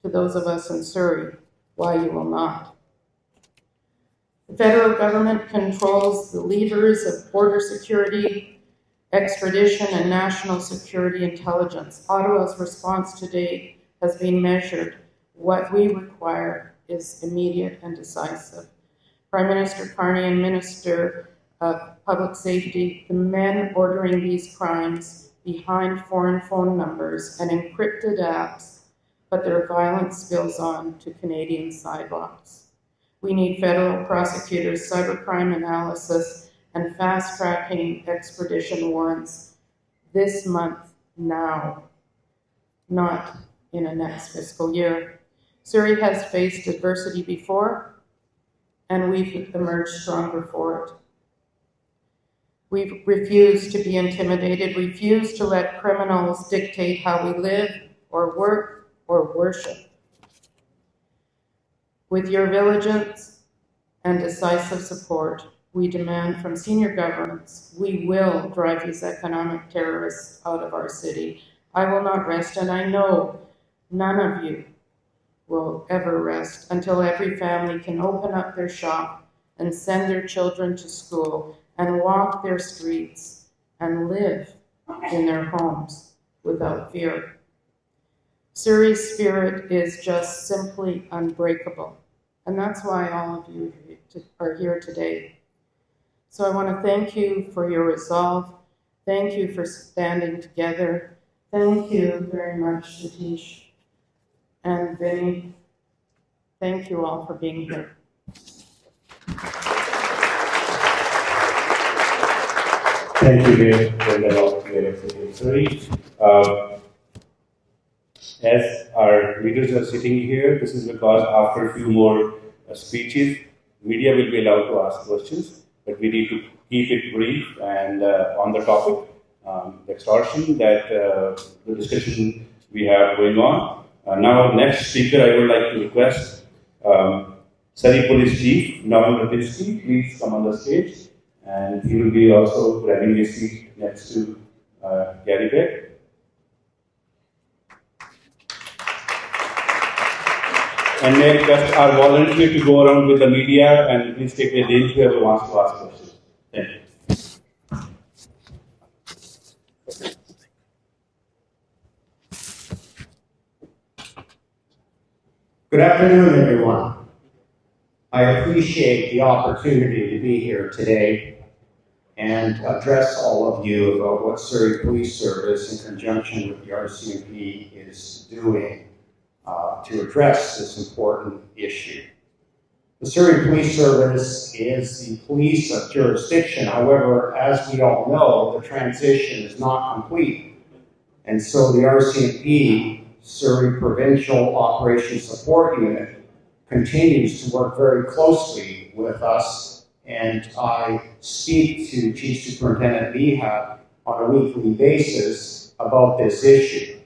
to those of us in Surrey, why you will not. The federal government controls the levers of border security, extradition, and national security intelligence. Ottawa's response to date has been measured. What we require is immediate and decisive. Prime Minister Carney and Minister of Public Safety, the men ordering these crimes behind foreign phone numbers and encrypted apps, but their violence spills on to Canadian sidewalks. We need federal prosecutors, cybercrime analysis, and fast-tracking extradition warrants this month, now, not in a next fiscal year. Surrey has faced adversity before, and we've emerged stronger for it. We've refused to be intimidated, refused to let criminals dictate how we live or work or worship. With your vigilance and decisive support, we demand from senior governments, we will drive these economic terrorists out of our city. I will not rest, and I know none of you will ever rest until every family can open up their shop and send their children to school and walk their streets and live in their homes without fear. Surrey's spirit is just simply unbreakable. And that's why all of you are here today. So I want to thank you for your resolve. Thank you for standing together. Thank you very much, Satish and Vinny. Thank you all for being here. Thank you, Mayor Brenda Locke, Mayor of Surrey. As our leaders are sitting here, this is because after a few more speeches, media will be allowed to ask questions, but we need to keep it brief and on the topic, the extortion that the discussion we have going on. Now, next speaker, I would like to request Surrey Police Chief, Norman Rapinski, please come on the stage, and he will be also grabbing a seat next to Gary Begg. And may I request our volunteer to go around with the media and please take a name whoever wants to ask questions. Thank you. Good afternoon, everyone. I appreciate the opportunity to be here today and address all of you about what Surrey Police Service in conjunction with the RCMP is doing to address this important issue. The Surrey Police Service is the police of jurisdiction. However, as we all know, the transition is not complete. And so the RCMP, Surrey Provincial Operations Support Unit, continues to work very closely with us. And I speak to Chief Superintendent Leha on a weekly basis about this issue.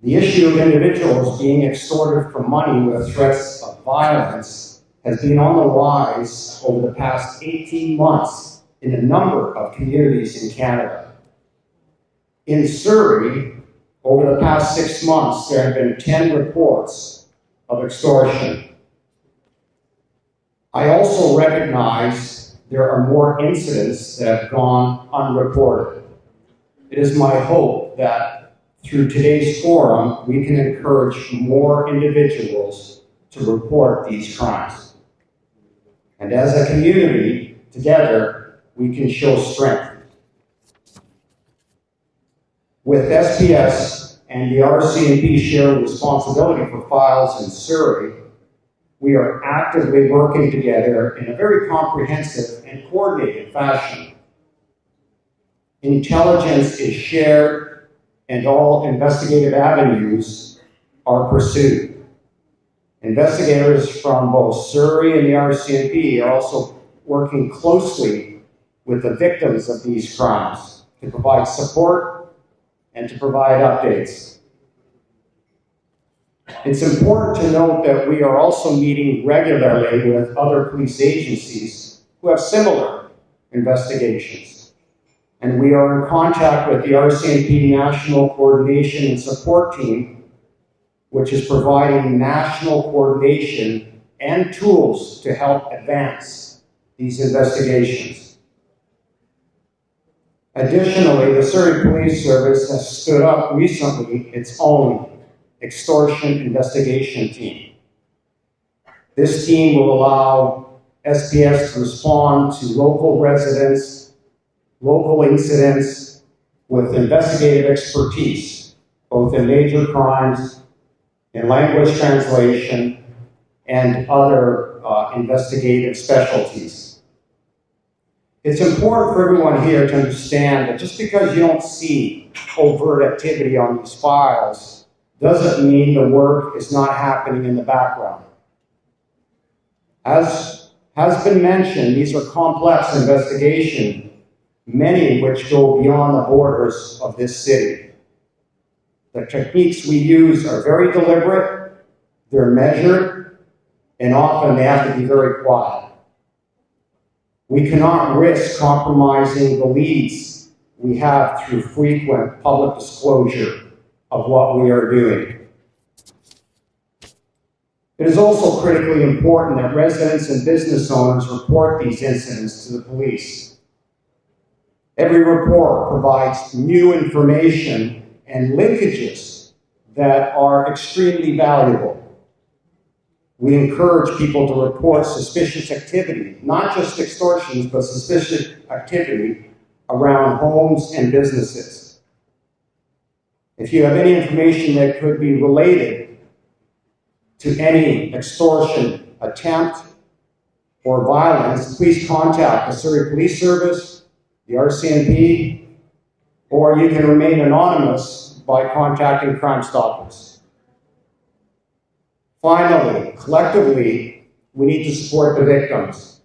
The issue of individuals being extorted for money with threats of violence has been on the rise over the past 18 months in a number of communities in Canada. In Surrey, over the past 6 months, there have been 10 reports of extortion. I also recognize there are more incidents that have gone unreported. It is my hope that through today's forum, we can encourage more individuals to report these crimes. And as a community, together, we can show strength. With SPS and the RCMP shared responsibility for files in Surrey, we are actively working together in a very comprehensive and coordinated fashion. Intelligence is shared and all investigative avenues are pursued. Investigators from both Surrey and the RCMP are also working closely with the victims of these crimes to provide support and to provide updates. It's important to note that we are also meeting regularly with other police agencies who have similar investigations. And we are in contact with the RCMP National Coordination and Support Team, which is providing national coordination and tools to help advance these investigations. Additionally, the Surrey Police Service has stood up recently its own extortion investigation team. This team will allow SPS to respond to local residents, local incidents with investigative expertise, both in major crimes, in language translation, and other investigative specialties. It's important for everyone here to understand that just because you don't see overt activity on these files doesn't mean the work is not happening in the background. As has been mentioned, these are complex investigations, many of which go beyond the borders of this city. The techniques we use are very deliberate, they're measured, and often they have to be very quiet. We cannot risk compromising the leads we have through frequent public disclosure of what we are doing. It is also critically important that residents and business owners report these incidents to the police. Every report provides new information and linkages that are extremely valuable. We encourage people to report suspicious activity, not just extortions, but suspicious activity around homes and businesses. If you have any information that could be related to any extortion attempt or violence, please contact the Surrey Police Service, the RCMP, or you can remain anonymous by contacting Crime Stoppers. Finally, collectively, we need to support the victims.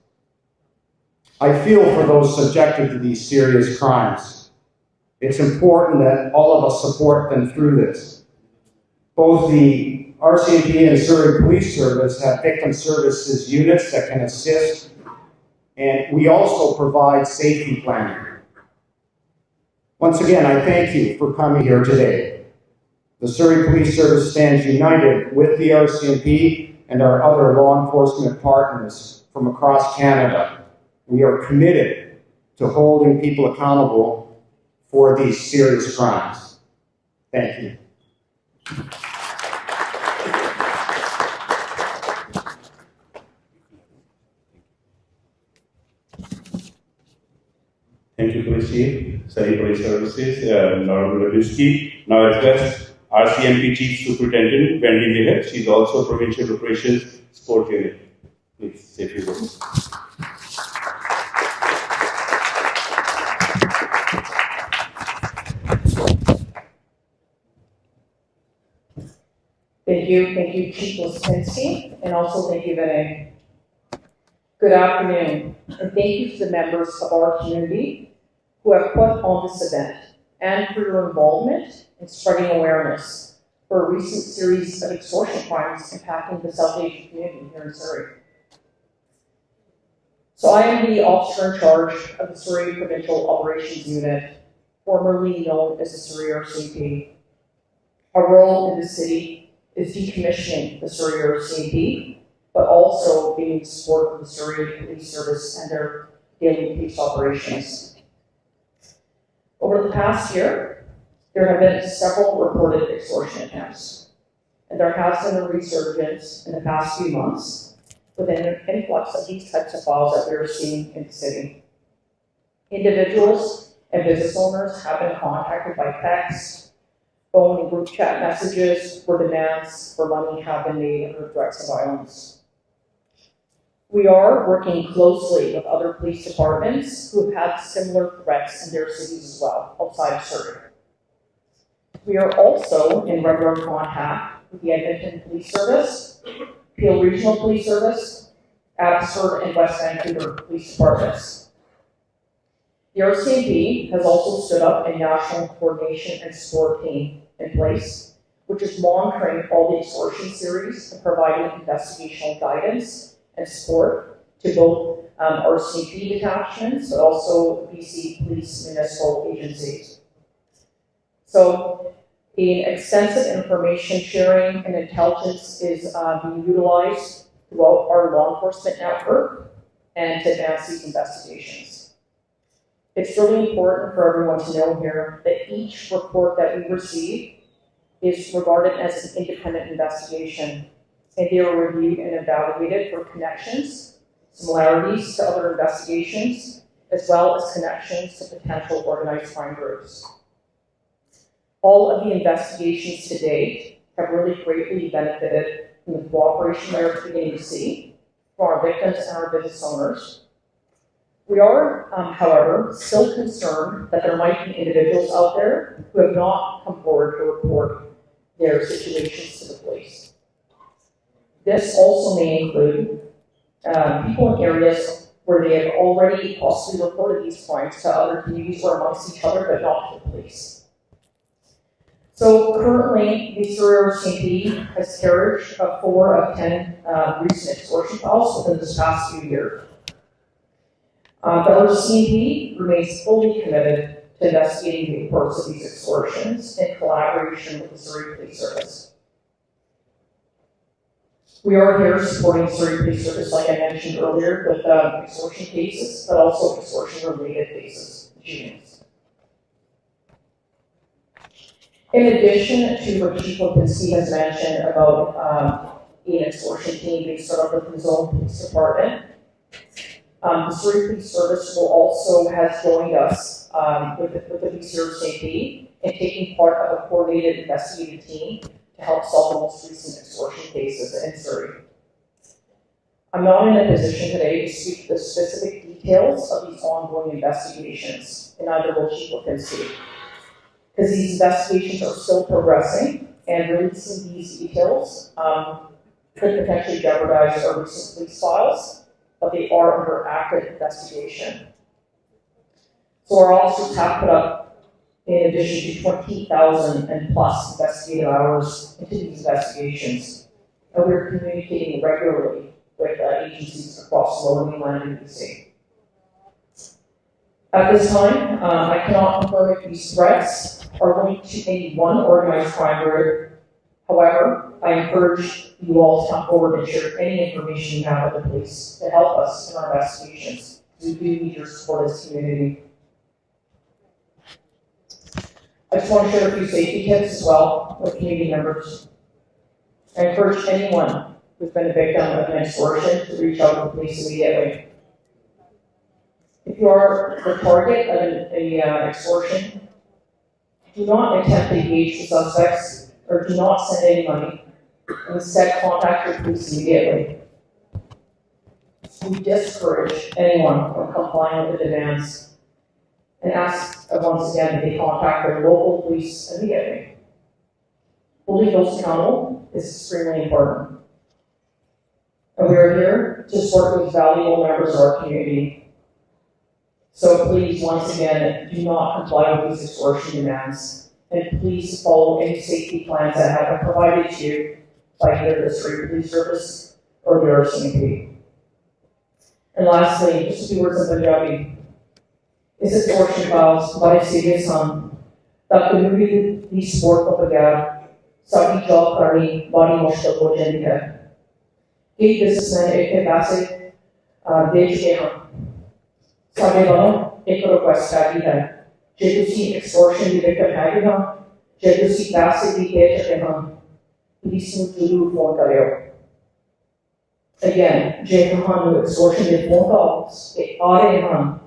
I feel for those subjected to these serious crimes. It's important that all of us support them through this. Both the RCMP and Surrey Police Service have victim services units that can assist, and we also provide safety planning. Once again, I thank you for coming here today. The Surrey Police Service stands united with the RCMP and our other law enforcement partners from across Canada. We are committed to holding people accountable for these serious crimes. Thank you. Thank you, Police Chief, Surrey Police Services, Honorable Reduski. Now I request RCMP Chief Superintendent Brenda Locke. She's also Provincial Operations Sport Unit. Please say a few words. Thank you, Chief Lipinski, and also thank you, Vinay. Good afternoon, and thank you to the members of our community who have put on this event and for your involvement in spreading awareness for a recent series of extortion crimes impacting the South Asian community here in Surrey. So I am the officer in charge of the Surrey Provincial Operations Unit, formerly known as the Surrey RCMP. Our role in the city is decommissioning the Surrey RCMP, but also being in support of the Surrey Police Service and their daily police operations. Over the past year, there have been several reported extortion attempts, and there has been a resurgence in the past few months with an influx of these types of files that we are seeing in the city. Individuals and business owners have been contacted by text, phone and group chat messages where demands for money have been made or threats of violence. We are working closely with other police departments who have had similar threats in their cities as well, outside of Surrey. We are also in regular contact with the Edmonton Police Service, Peel Regional Police Service, Abbotsford and West Vancouver Police Departments. The RCMP has also stood up a national coordination and support team in place, which is monitoring all the extortion series and providing investigational guidance and support to both RCMP detachments, but also BC Police municipal agencies. So, the extensive information sharing and intelligence is being utilized throughout our law enforcement network and to advance these investigations. It's really important for everyone to know here that each report that we receive is regarded as an independent investigation, and they are reviewed and evaluated for connections, similarities to other investigations, as well as connections to potential organized crime groups. All of the investigations to date have really greatly benefited from the cooperation we are beginning to see from our victims and our business owners. We are, however, still concerned that there might be individuals out there who have not come forward to report their situations to the police. This also may include people in areas where they have already possibly reported these crimes to other communities or amongst each other, but not to the police. So currently, the Surrey RCMP has carried 4 of 10 recent extortion files within this past few years. The RCMP remains fully committed to investigating the reports of these extortions in collaboration with the Surrey Police Service. We are here supporting the Surrey Police Service, like I mentioned earlier, with extortion cases, but also extortion-related cases, shootings. In addition to what Chief Lipinski has mentioned about an extortion team being set up with his own police department, the Surrey Police Service will also has joined us with the BC RCMP in taking part of a coordinated investigative team to help solve the most recent extortion cases in Surrey. I'm not in a position today to speak to the specific details of these ongoing investigations, and neither will Chief Lipinski, because these investigations are still progressing, and releasing these details could potentially jeopardize our recent police files, but they are under active investigation. So our officers have put up, in addition to 20,000 and plus investigative hours into these investigations, and we're communicating regularly with agencies across Lower Mainland and BC. At this time, I cannot confirm if these threats are linked to any one organized crime group. However, I encourage you all to come forward and share any information you have with the police to help us in our investigations. We do need your support as a community. I just want to share a few safety tips as well with community members. I encourage anyone who's been a victim of an extortion to reach out to the police immediately. If you are the target of an extortion, do not attempt to engage the suspects or do not send any money, and instead contact your police immediately. We discourage anyone from complying with the demands and ask once again that they contact their local police immediately. Holding those accountable is extremely important. And we are here to support those valuable members of our community. So please, once again, do not comply with these extortion demands. And please follow any safety plans that have been provided to you by either the Surrey Police Service or the RCMP. And lastly, just a few words in Punjabi. इस extortion files बड़े serious ਹਨ ਤਾਂ community ਦੀ support ਤੋਂ ਬਗੈਰ ਸਾਡੀ job ਕਰਨੀ ਬੜੀ ਮੁਸ਼ਕਲ ਹੋ ਜਾਂਦੀ ਹੈ। ਕਈ businessmen ਇੱਥੇ ਪੈਸੇ ਦੇ ਚੁੱਕੇ ਹਨ। ਸਾਡੇ ਵੱਲੋਂ ਇੱਕ request ਹੈਗੀ ਹੈ, ਜੇ ਤੁਸੀਂ extortion ਦੀ victim ਹੈਗੇ ਹੋ, ਜੇ ਤੁਸੀਂ ਪੈਸੇ ਵੀ ਦੇ ਚੁੱਕੇ ਹੋ, ਪੁਲਿਸ ਨੂੰ ਜ਼ਰੂਰ ਫੋਨ ਕਰਿਓ। Again, ਜੇ ਤੁਹਾਨੂੰ extortion ਦੇ phone calls ਆ ਰਹੇ ਹਨ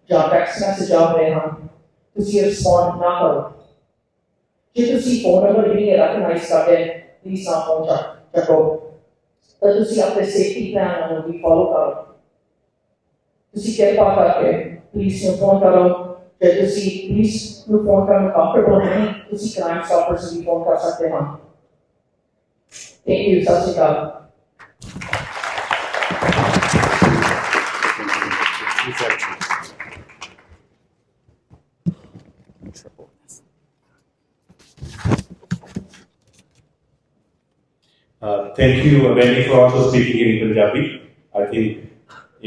ਜਾਂ text message ਆ ਰਹੇ ਹਨ, ਤੁਸੀਂ respond ਨਾ ਕਰੋ। ਜੇ ਤੁਸੀਂ phone number ਨਹੀਂ recognize ਕਰਦੇ, please ਨਾ phone ਚੱਕੋ। ਤਾਂ ਤੁਸੀਂ ਆਪਣੇ safety plan ਨੂੰ ਵੀ follow ਕਰੋ। ਤੁਸੀਂ ਕਿਰਪਾ ਕਰਕੇ police ਨੂੰ phone ਕਰੋ। ਜੇ ਤੁਸੀਂ police ਨੂੰ phone ਕਰਨ ਨੂੰ comfortable ਨਹੀਂ, ਤੁਸੀਂ crime stoppers ਨੂੰ ਵੀ phone ਕਰ ਸਕਦੇ ਹੋ। Thank you, ਸਤਿ ਸ਼੍ਰੀ ਅਕਾਲ। Thank you, Wendy, for also speaking in Punjabi. I think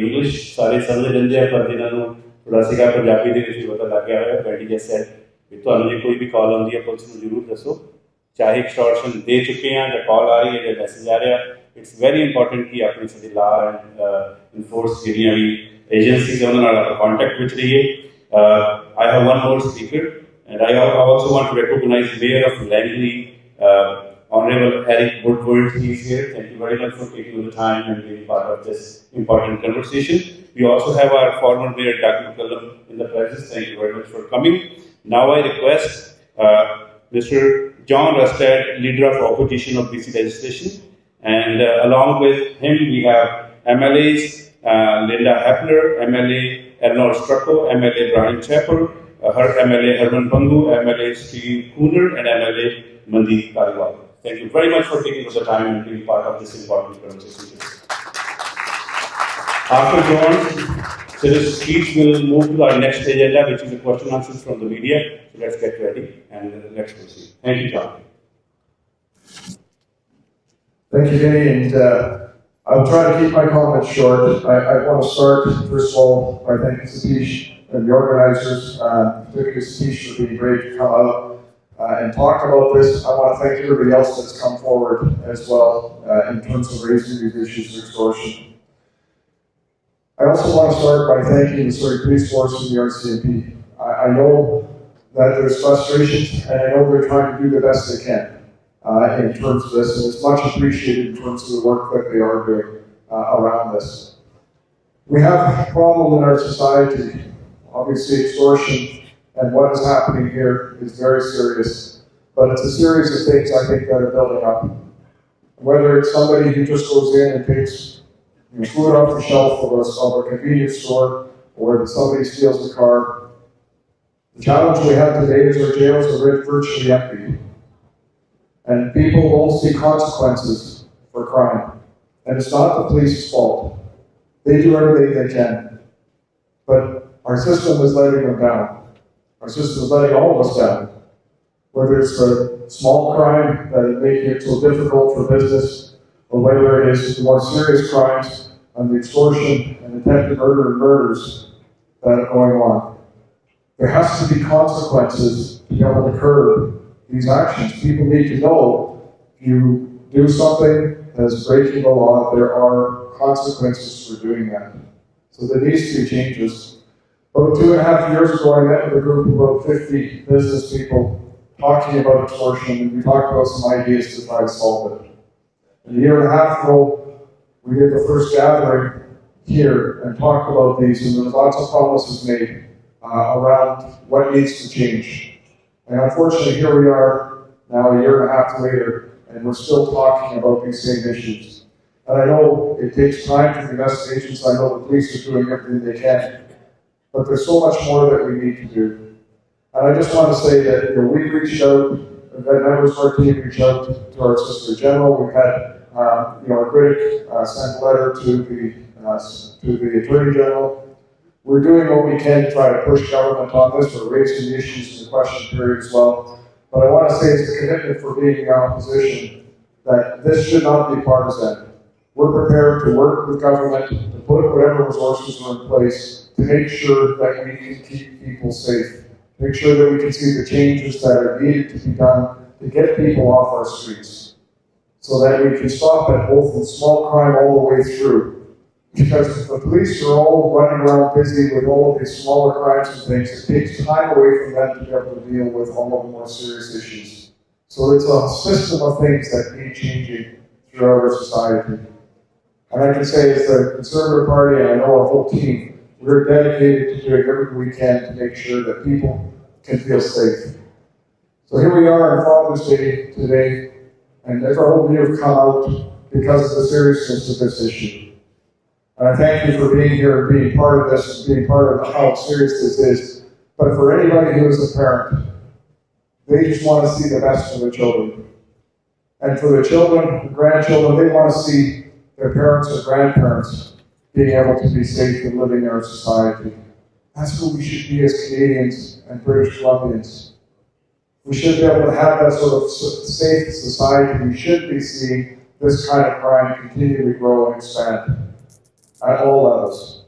English ਸਾਰੇ ਸਮਝ ਲੈਂਦੇ ਆ, ਪਰ ਜਿਨ੍ਹਾਂ ਨੂੰ ਥੋੜਾ ਸਿੱਖਾ ਪੰਜਾਬੀ ਦੇ ਵਿੱਚ ਪਤਾ ਲੱਗ ਗਿਆ ਹੋਇਆ, Wendy just said ਕਿ ਤੁਹਾਨੂੰ ਜੇ ਕੋਈ ਵੀ ਕਾਲ ਆਉਂਦੀ ਹੈ ਪੁਲਿਸ ਨੂੰ ਜ਼ਰੂਰ ਦੱਸੋ, ਚਾਹੇ ਐਕਸਟੋਰਸ਼ਨ ਦੇ ਚੁੱਕੇ ਆ ਜਾਂ ਕਾਲ ਆ ਰਹੀ ਹੈ ਜਾਂ ਮੈਸੇਜ ਆ ਰਿਹਾ। ਇਟਸ ਵੈਰੀ ਇੰਪੋਰਟੈਂਟ ਕਿ ਆਪਣੀ ਸਾਡੀ ਲਾ ਐਂਡ ਇਨਫੋਰਸ ਜਿਹੜੀਆਂ ਵੀ ਏਜੰਸੀਜ਼ ਉਹਨਾਂ ਨਾਲ ਆਪਾਂ ਕੰਟੈਕਟ ਵਿੱਚ ਰਹੀਏ। I have one more speaker, and I also want to recognize Mayor of Langley, Honorable Eric Woodward. He is here. Thank you very much for taking the time and being part of this important conversation. We also have our former Mayor, Tako, in the presence. Thank you very much for coming. Now I request Mr. John Rustad, Leader of Opposition of BC Legislation, and along with him we have MLAs Linda Hepler, MLA Eleanor Tako, MLA Brian Chappell, her MLA Herman Bangu, MLA Steve Cooner, and MLA Suk Dhaliwal. Thank you very much for taking the time and being part of this important conversation. After John's speech, we'll move to our next agenda, which is a question and answers from the media. So let's get ready and let's proceed. Thank you, John. Thank you, Gary, and I'll try to keep my comments short. I want to start, first of all, by thanking Satish and the organizers, particularly Satish for being brave to come out and talk about this. I want to thank everybody else that's come forward as well in terms of raising these issues of extortion. I also want to start by thanking the Surrey Police Force and the RCMP. I know that there's frustrations, and I know they're trying to do the best they can in terms of this, and it's much appreciated in terms of the work that they are doing around this. We have a problem in our society. Obviously, extortion and what is happening here is very serious, but it's a series of things I think that are building up. Whether it's somebody who just goes in and takes food off the shelf of a convenience store, or whether somebody steals a car. The challenge we have today is our jails are virtually empty, and people won't see consequences for crime. And it's not the police's fault. They do everything they can, but our system is letting them down. Our system is letting all of us down. Whether it's the small crime that is making it so difficult for business, or whether it is the more serious crimes and the extortion and attempted murder and murders that are going on. There has to be consequences to be able to curb these actions. People need to know if you do something that is breaking the law, there are consequences for doing that. So there needs to be changes. About 2.5 years ago, I met with a group of about 50 business people talking about extortion, and we talked about some ideas to try to solve it. And a year and a half ago, we did the first gathering here and talked about these, and there was lots of promises made around what needs to change. And unfortunately, here we are now a year and a half later, and we're still talking about these same issues. And I know it takes time for the investigations. I know the police are doing everything they can. But there's so much more that we need to do. And I just want to say that we've reached out, we've had members of our team reach out to our Solicitor General. We've had our critic sent a letter to the Attorney General. We're doing what we can to try to push government on this. We're raising the issues in the question period as well. But I want to say it's a commitment for being in opposition that this should not be partisan. We're prepared to work with government to put whatever resources are in place to make sure that we can keep people safe, make sure that we can see the changes that are needed to be done to get people off our streets, so that we can stop it both in small crime all the way through. Because if the police are all running around busy with all of these smaller crimes and things, it takes time away from them to be able to deal with all of the more serious issues. So it's a system of things that need changing throughout our society. And I can say as the Conservative Party, and I know our whole team, we're dedicated to doing everything we can to make sure that people can feel safe. So here we are on Father's Day today, and I hope you have come out because of the seriousness of this issue. And I thank you for being here and being part of this, and being part of how serious this is. But for anybody who is a parent, they just want to see the best for their children. And for the children, the grandchildren, they want to see their parents or grandparents being able to be safe and living in our society. That's who we should be as Canadians and British Columbians. We should be able to have that sort of safe society. We should be seeing this kind of crime continually grow and expand at all levels.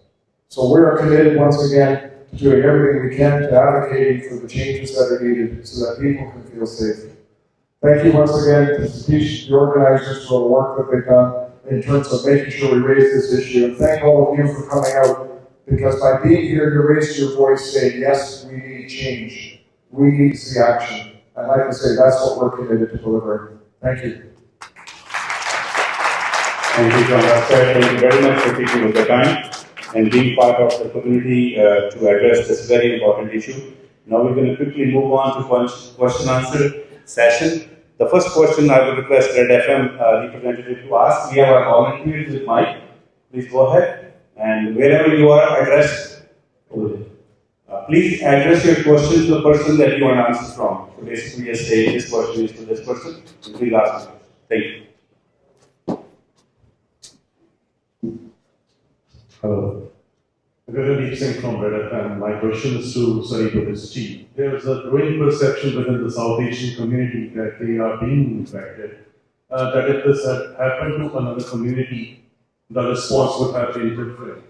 So we are committed once again to doing everything we can to advocating for the changes that are needed so that people can feel safe. Thank you once again to the organizers for the work that they've done in terms of making sure we raise this issue. And thank all of you for coming out, because by being here, you're raising your voice saying, yes, we need change. We need to see action. And like I say, that's what we're committed to delivering. Thank you. Thank you, John. Thank you very much for taking the time and being part of the community to address this very important issue. Now we're going to quickly move on to question answer session. The first question I will request Red FM representative to ask. We have our volunteers with mic. Please go ahead. And wherever you are, address. Please address your question to the person that you want answers from. So basically, just say this question is to this person. And please ask. Thank you. Hello. Gary Begg from Red FM. My question is to Surrey Police Chief. There is a growing perception within the South Asian community that they are being infected. That if this had happened to another community, the response would have been different.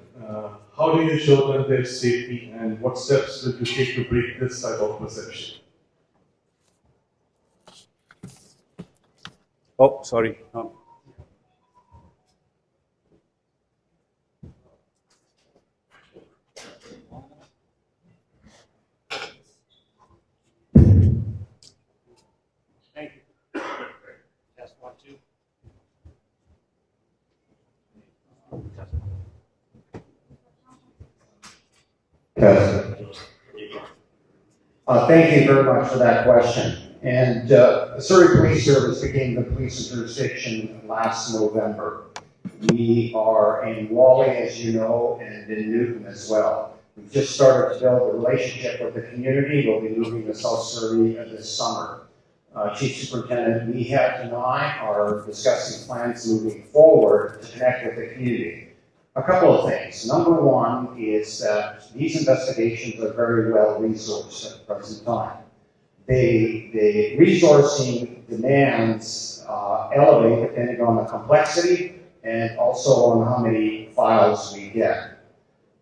How do you ensure them their safety, and what steps will you take to break this type of perception? Oh, sorry. Thank you. Test 1, 2. Thank you very much for that question. And the Surrey Police Service became the police jurisdiction last November. We are in Whalley, as you know, and in Newton as well. We've just started to build a relationship with the community. We'll be moving to South Surrey this summer. Chief Superintendent Meehat and I are discussing plans moving forward to connect with the community. A couple of things. Number one is that these investigations are very well resourced at the present time. The resourcing demands elevate depending on the complexity and also on how many files we get.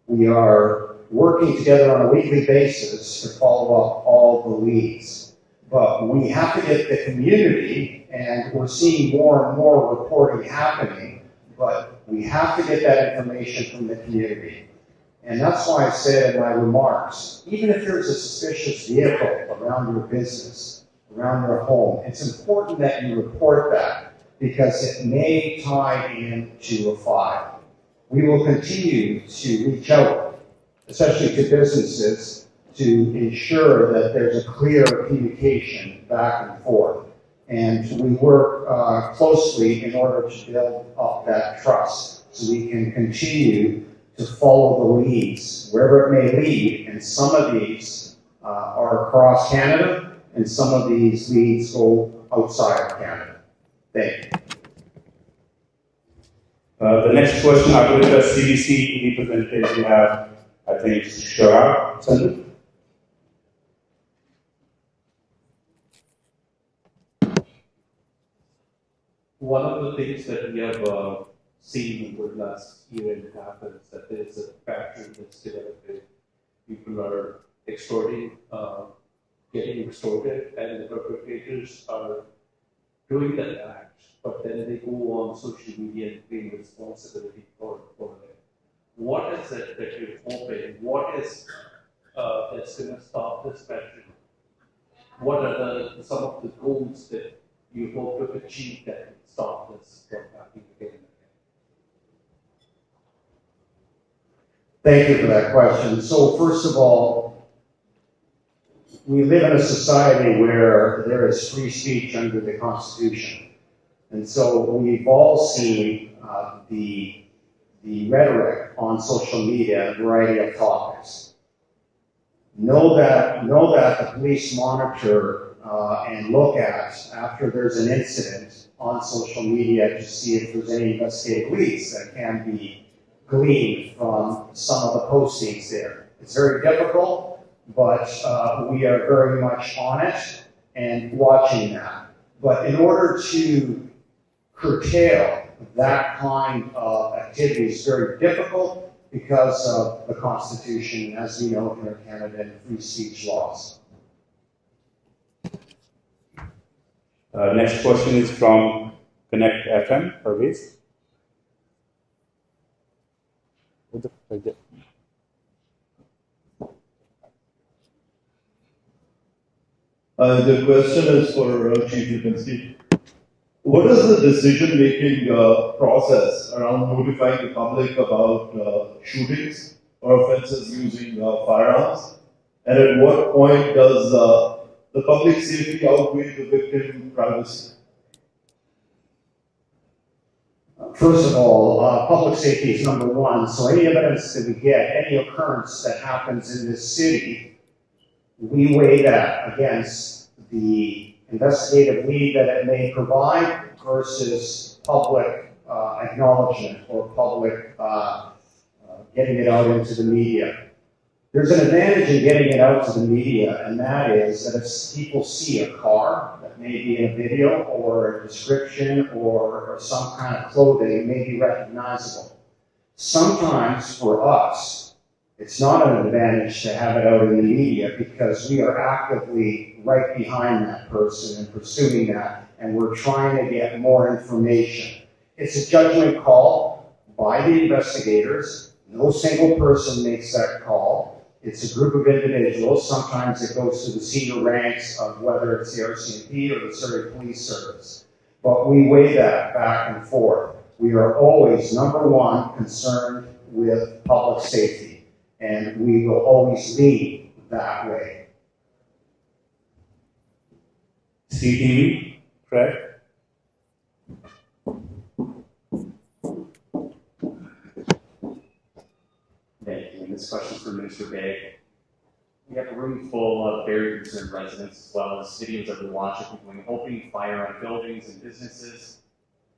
We are working together on a weekly basis to follow up all the leads. But we have to get the community, and we're seeing more and more reporting happening, but we have to get that information from the community. And that's why I said in my remarks, even if there's a suspicious vehicle around your business, around your home, it's important that you report that because it may tie into a file. We will continue to reach out, especially to businesses, to ensure that there's a clear communication back and forth. And we work closely in order to build up that trust so we can continue to follow the leads wherever it may lead. And some of these are across Canada, and some of these leads go outside of Canada. Thank you. The next question, I believe the CBC representative we have, I think, Shara. One of the things that we have seen over the last year and a half is that there is a pattern that's developing. People are extorting, getting extorted, and the perpetrators are doing that act, but then they go on social media and claim responsibility for it. What is it that you're hoping? What is that's going to stop this pattern? What are some of the goals that you hope to achieve that will stop this from happening again and again? Thank you for that question. So first of all, we live in a society where there is free speech under the Constitution. And so we've all seen the rhetoric on social media, a variety of topics. Know that the police monitor and look at after there's an incident on social media to see if there's any investigative leads that can be gleaned from some of the postings there. It's very difficult, but we are very much on it and watching that. But in order to curtail that kind of activity is very difficult because of the Constitution, as we know here in Canada, and free speech laws. Next question is from Connect FM, Parvez. The question is for Chief Lipinski. What is the decision-making process around notifying the public about shootings or offenses using firearms? And at what point does the public safety outweigh the victim privacy? First of all, public safety is number one. So any evidence that we get, any occurrence that happens in this city, we weigh that against the investigative lead that it may provide versus public acknowledgement or public getting it out into the media. There's an advantage in getting it out to the media, and that is that if people see a car that may be in a video or a description or some kind of clothing, it may be recognizable. Sometimes for us, it's not an advantage to have it out in the media because we are actively right behind that person and pursuing that, and we're trying to get more information. It's a judgment call by the investigators. No single person makes that call. It's a group of individuals. Sometimes it goes to the senior ranks of whether it's the RCMP or the Surrey Police Service. But we weigh that back and forth. We are always, number one, concerned with public safety, and we will always lead that way. CTV, Fred? Thank you. And this question is for Minister Begg. We have a room full of very concerned residents, as well as videos that we watch of people opening fire on buildings and businesses.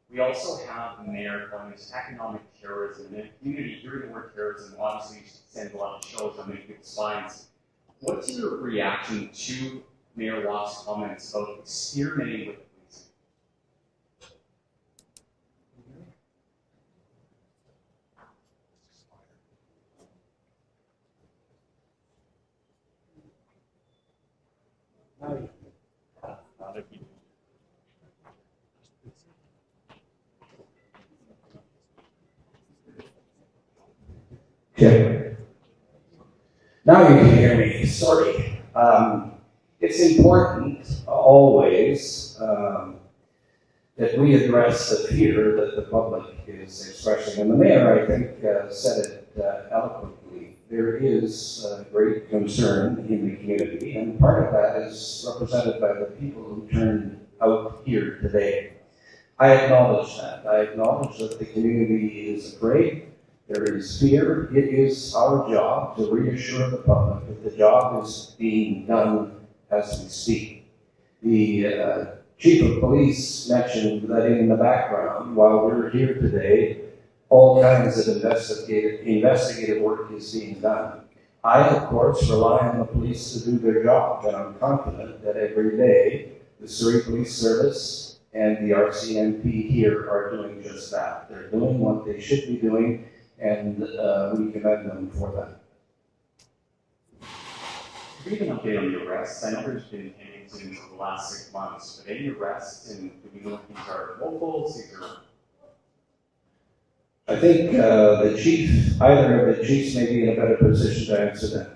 We also have the mayor calling this economic terrorism. And the community hearing the word terrorism obviously sends a lot of chills on many people's spines. What's your reaction to Mayor Locke's comments about experimenting with Okay. Now you can hear me. Sorry. It's important always that we address the fear that the public is expressing. And the mayor, I think, said it eloquently. There is great concern in the community, and part of that is represented by the people who turned out here today. I acknowledge that. I acknowledge that the community is afraid. There is fear. It is our job to reassure the public that the job is being done as we speak. The Chief of Police mentioned that in the background, while we're here today, all kinds of investigative work is being done. I, of course, rely on the police to do their job, and I'm confident that every day the Surrey Police Service and the RCMP here are doing just that. They're doing what they should be doing, and we commend them for that. Can you give an update on the arrests? I know there's been hangings in the last 6 months, but any arrests, and do we know if these are locals, these are... I think the chief, either of the chiefs may be in a better position to answer that.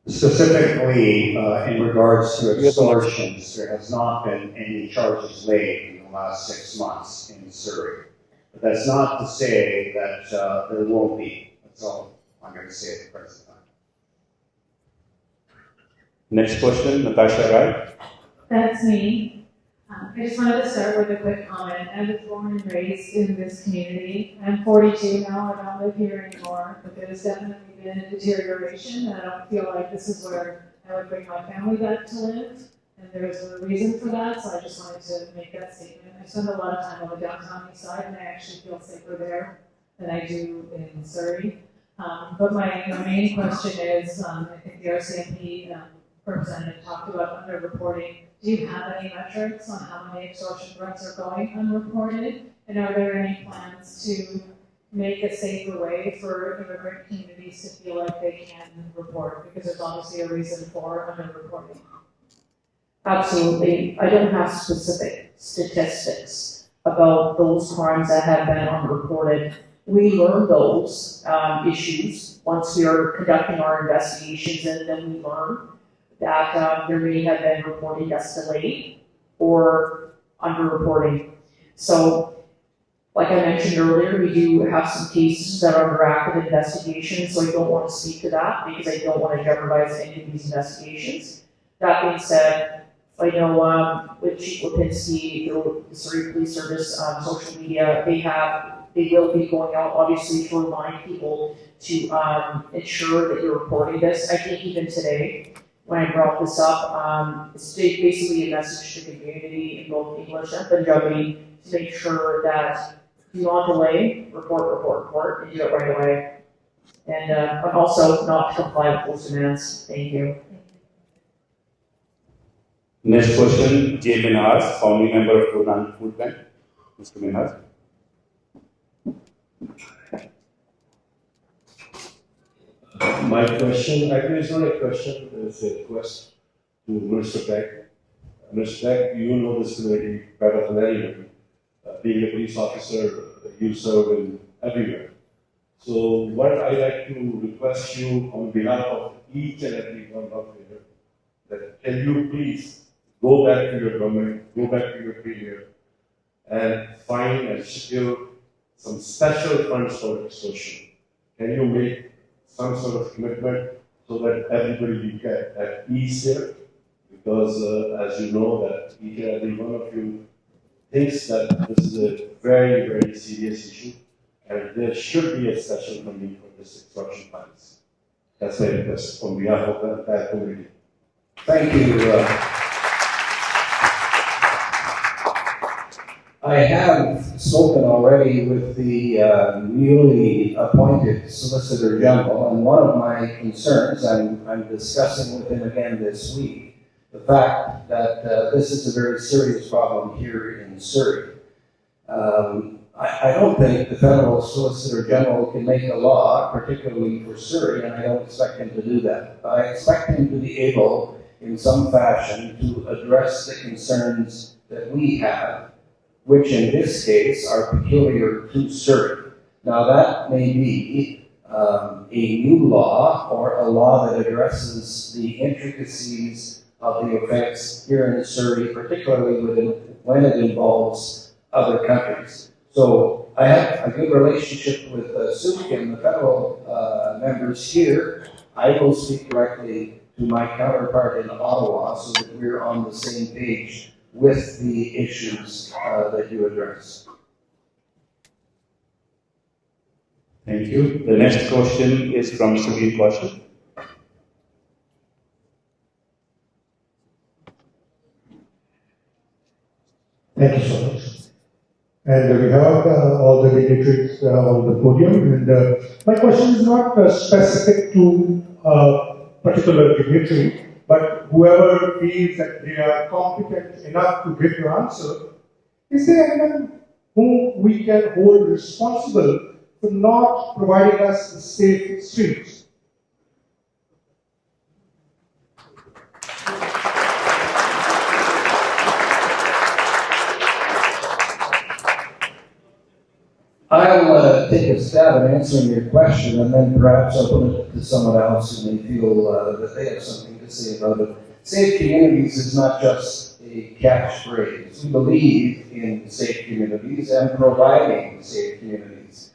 Specifically, in regards to extortions, there has not been any charges laid in the last 6 months in Surrey. But that's not to say that there won't be. That's all I'm going to say at the present time. Next question, Natasha Rai. That's me. I just wanted to start with a quick comment. I was born and raised in this community. I'm 42 now, I don't live here anymore, but there's definitely been a deterioration, and I don't feel like this is where I would bring my family back to live, and there's a reason for that, so I just wanted to make that statement. I spend a lot of time on the downtown east side, and I actually feel safer there than I do in Surrey. But my main question is, I think the RCMP representative talked about underreporting. Do you have any metrics on how many extortion threats are going unreported? And are there any plans to make a safer way for immigrant communities to feel like they can report? Because there's obviously a reason for underreporting. Absolutely. I don't have specific statistics about those crimes that have been unreported. We learn those issues once we are conducting our investigations, and then we learn that there may have been reporting that's delayed or underreporting. So, like I mentioned earlier, we do have some cases that are under active investigation, so I don't want to speak to that because I don't want to jeopardize any of these investigations. That being said, I know with Chief Lipinski, the Surrey Police Service social media, they will be going out obviously to remind people to ensure that you're reporting this. I think even today, when I brought this up, it's basically a message to the community in both English and Punjabi to make sure that do not delay, report, and do it right away. And also not to comply with those demands. Thank you. Next question, J. Minhas, founding member of Guru Food Bank. Mr. Minhas. My question, actually it's not a question, it's a request to Mr. Begg. Mr. Begg, you know this community better than anyone. Being a police officer, you serve in everywhere. So what I like to request you on behalf of each and every one of you, that can you please go back to your government, go back to your premier, and find and secure some special funds for extortion. Can you make some sort of commitment so that everybody will get at ease here? Because as you know that each and every one of you thinks that this is a very, very serious issue, and there should be a special funding for this extortion funds. That's my request on behalf of the entire community. Thank you. I have spoken already with the newly appointed Solicitor General, and one of my concerns, I'm discussing with him again this week, the fact that this is a very serious problem here in Surrey. I don't think the Federal Solicitor General can make a law, particularly for Surrey, and I don't expect him to do that. I expect him to be able, in some fashion, to address the concerns that we have, which in this case are peculiar to Surrey. Now that may be a new law or a law that addresses the intricacies of the offense here in Surrey, particularly when it involves other countries. So I have a good relationship with Suk and the federal members here. I will speak directly to my counterpart in Ottawa so that we're on the same page with the issues that you address. Thank you. The next question is from Sugit Kaushal. Thank you so much. And we have all the dignitaries on the podium. And my question is not specific to a particular dignitary, but whoever feels that they are competent enough to give the answer. Is there anyone whom we can hold responsible for not providing us the safe streets? I'll take a stab at answering your question and then perhaps open it to someone else who may feel that they have something to say about it. Safe communities is not just a catchphrase. We believe in safe communities and providing safe communities.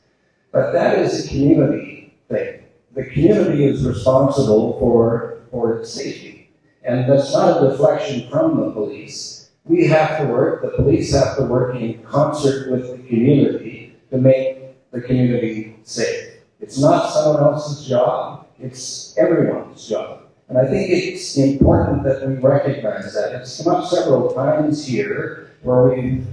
But that is a community thing. The community is responsible for its safety. And that's not a deflection from the police. We have to work, the police have to work in concert with the community to make the community safe. It's not someone else's job, it's everyone's job. And I think it's important that we recognize that. It's come up several times here where we've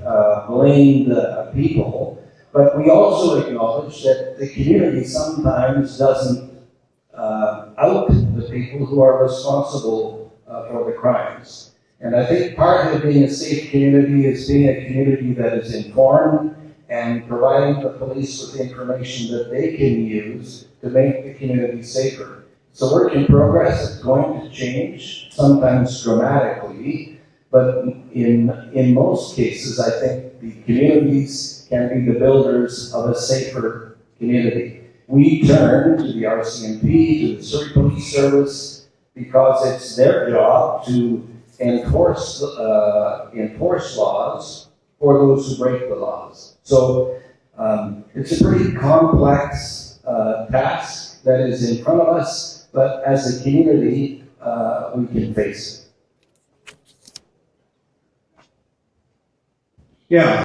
blamed people, but we also acknowledge that the community sometimes doesn't out the people who are responsible for the crimes. And I think part of being a safe community is being a community that is informed and providing the police with the information that they can use to make the community safer. It's a work in progress. It's going to change, sometimes dramatically, but in most cases, I think the communities can be the builders of a safer community. We turn to the RCMP, to the Surrey Police Service, because it's their job to enforce laws for those who break the laws. So it's a pretty complex task that is in front of us, but as a community, we can face it. Yeah.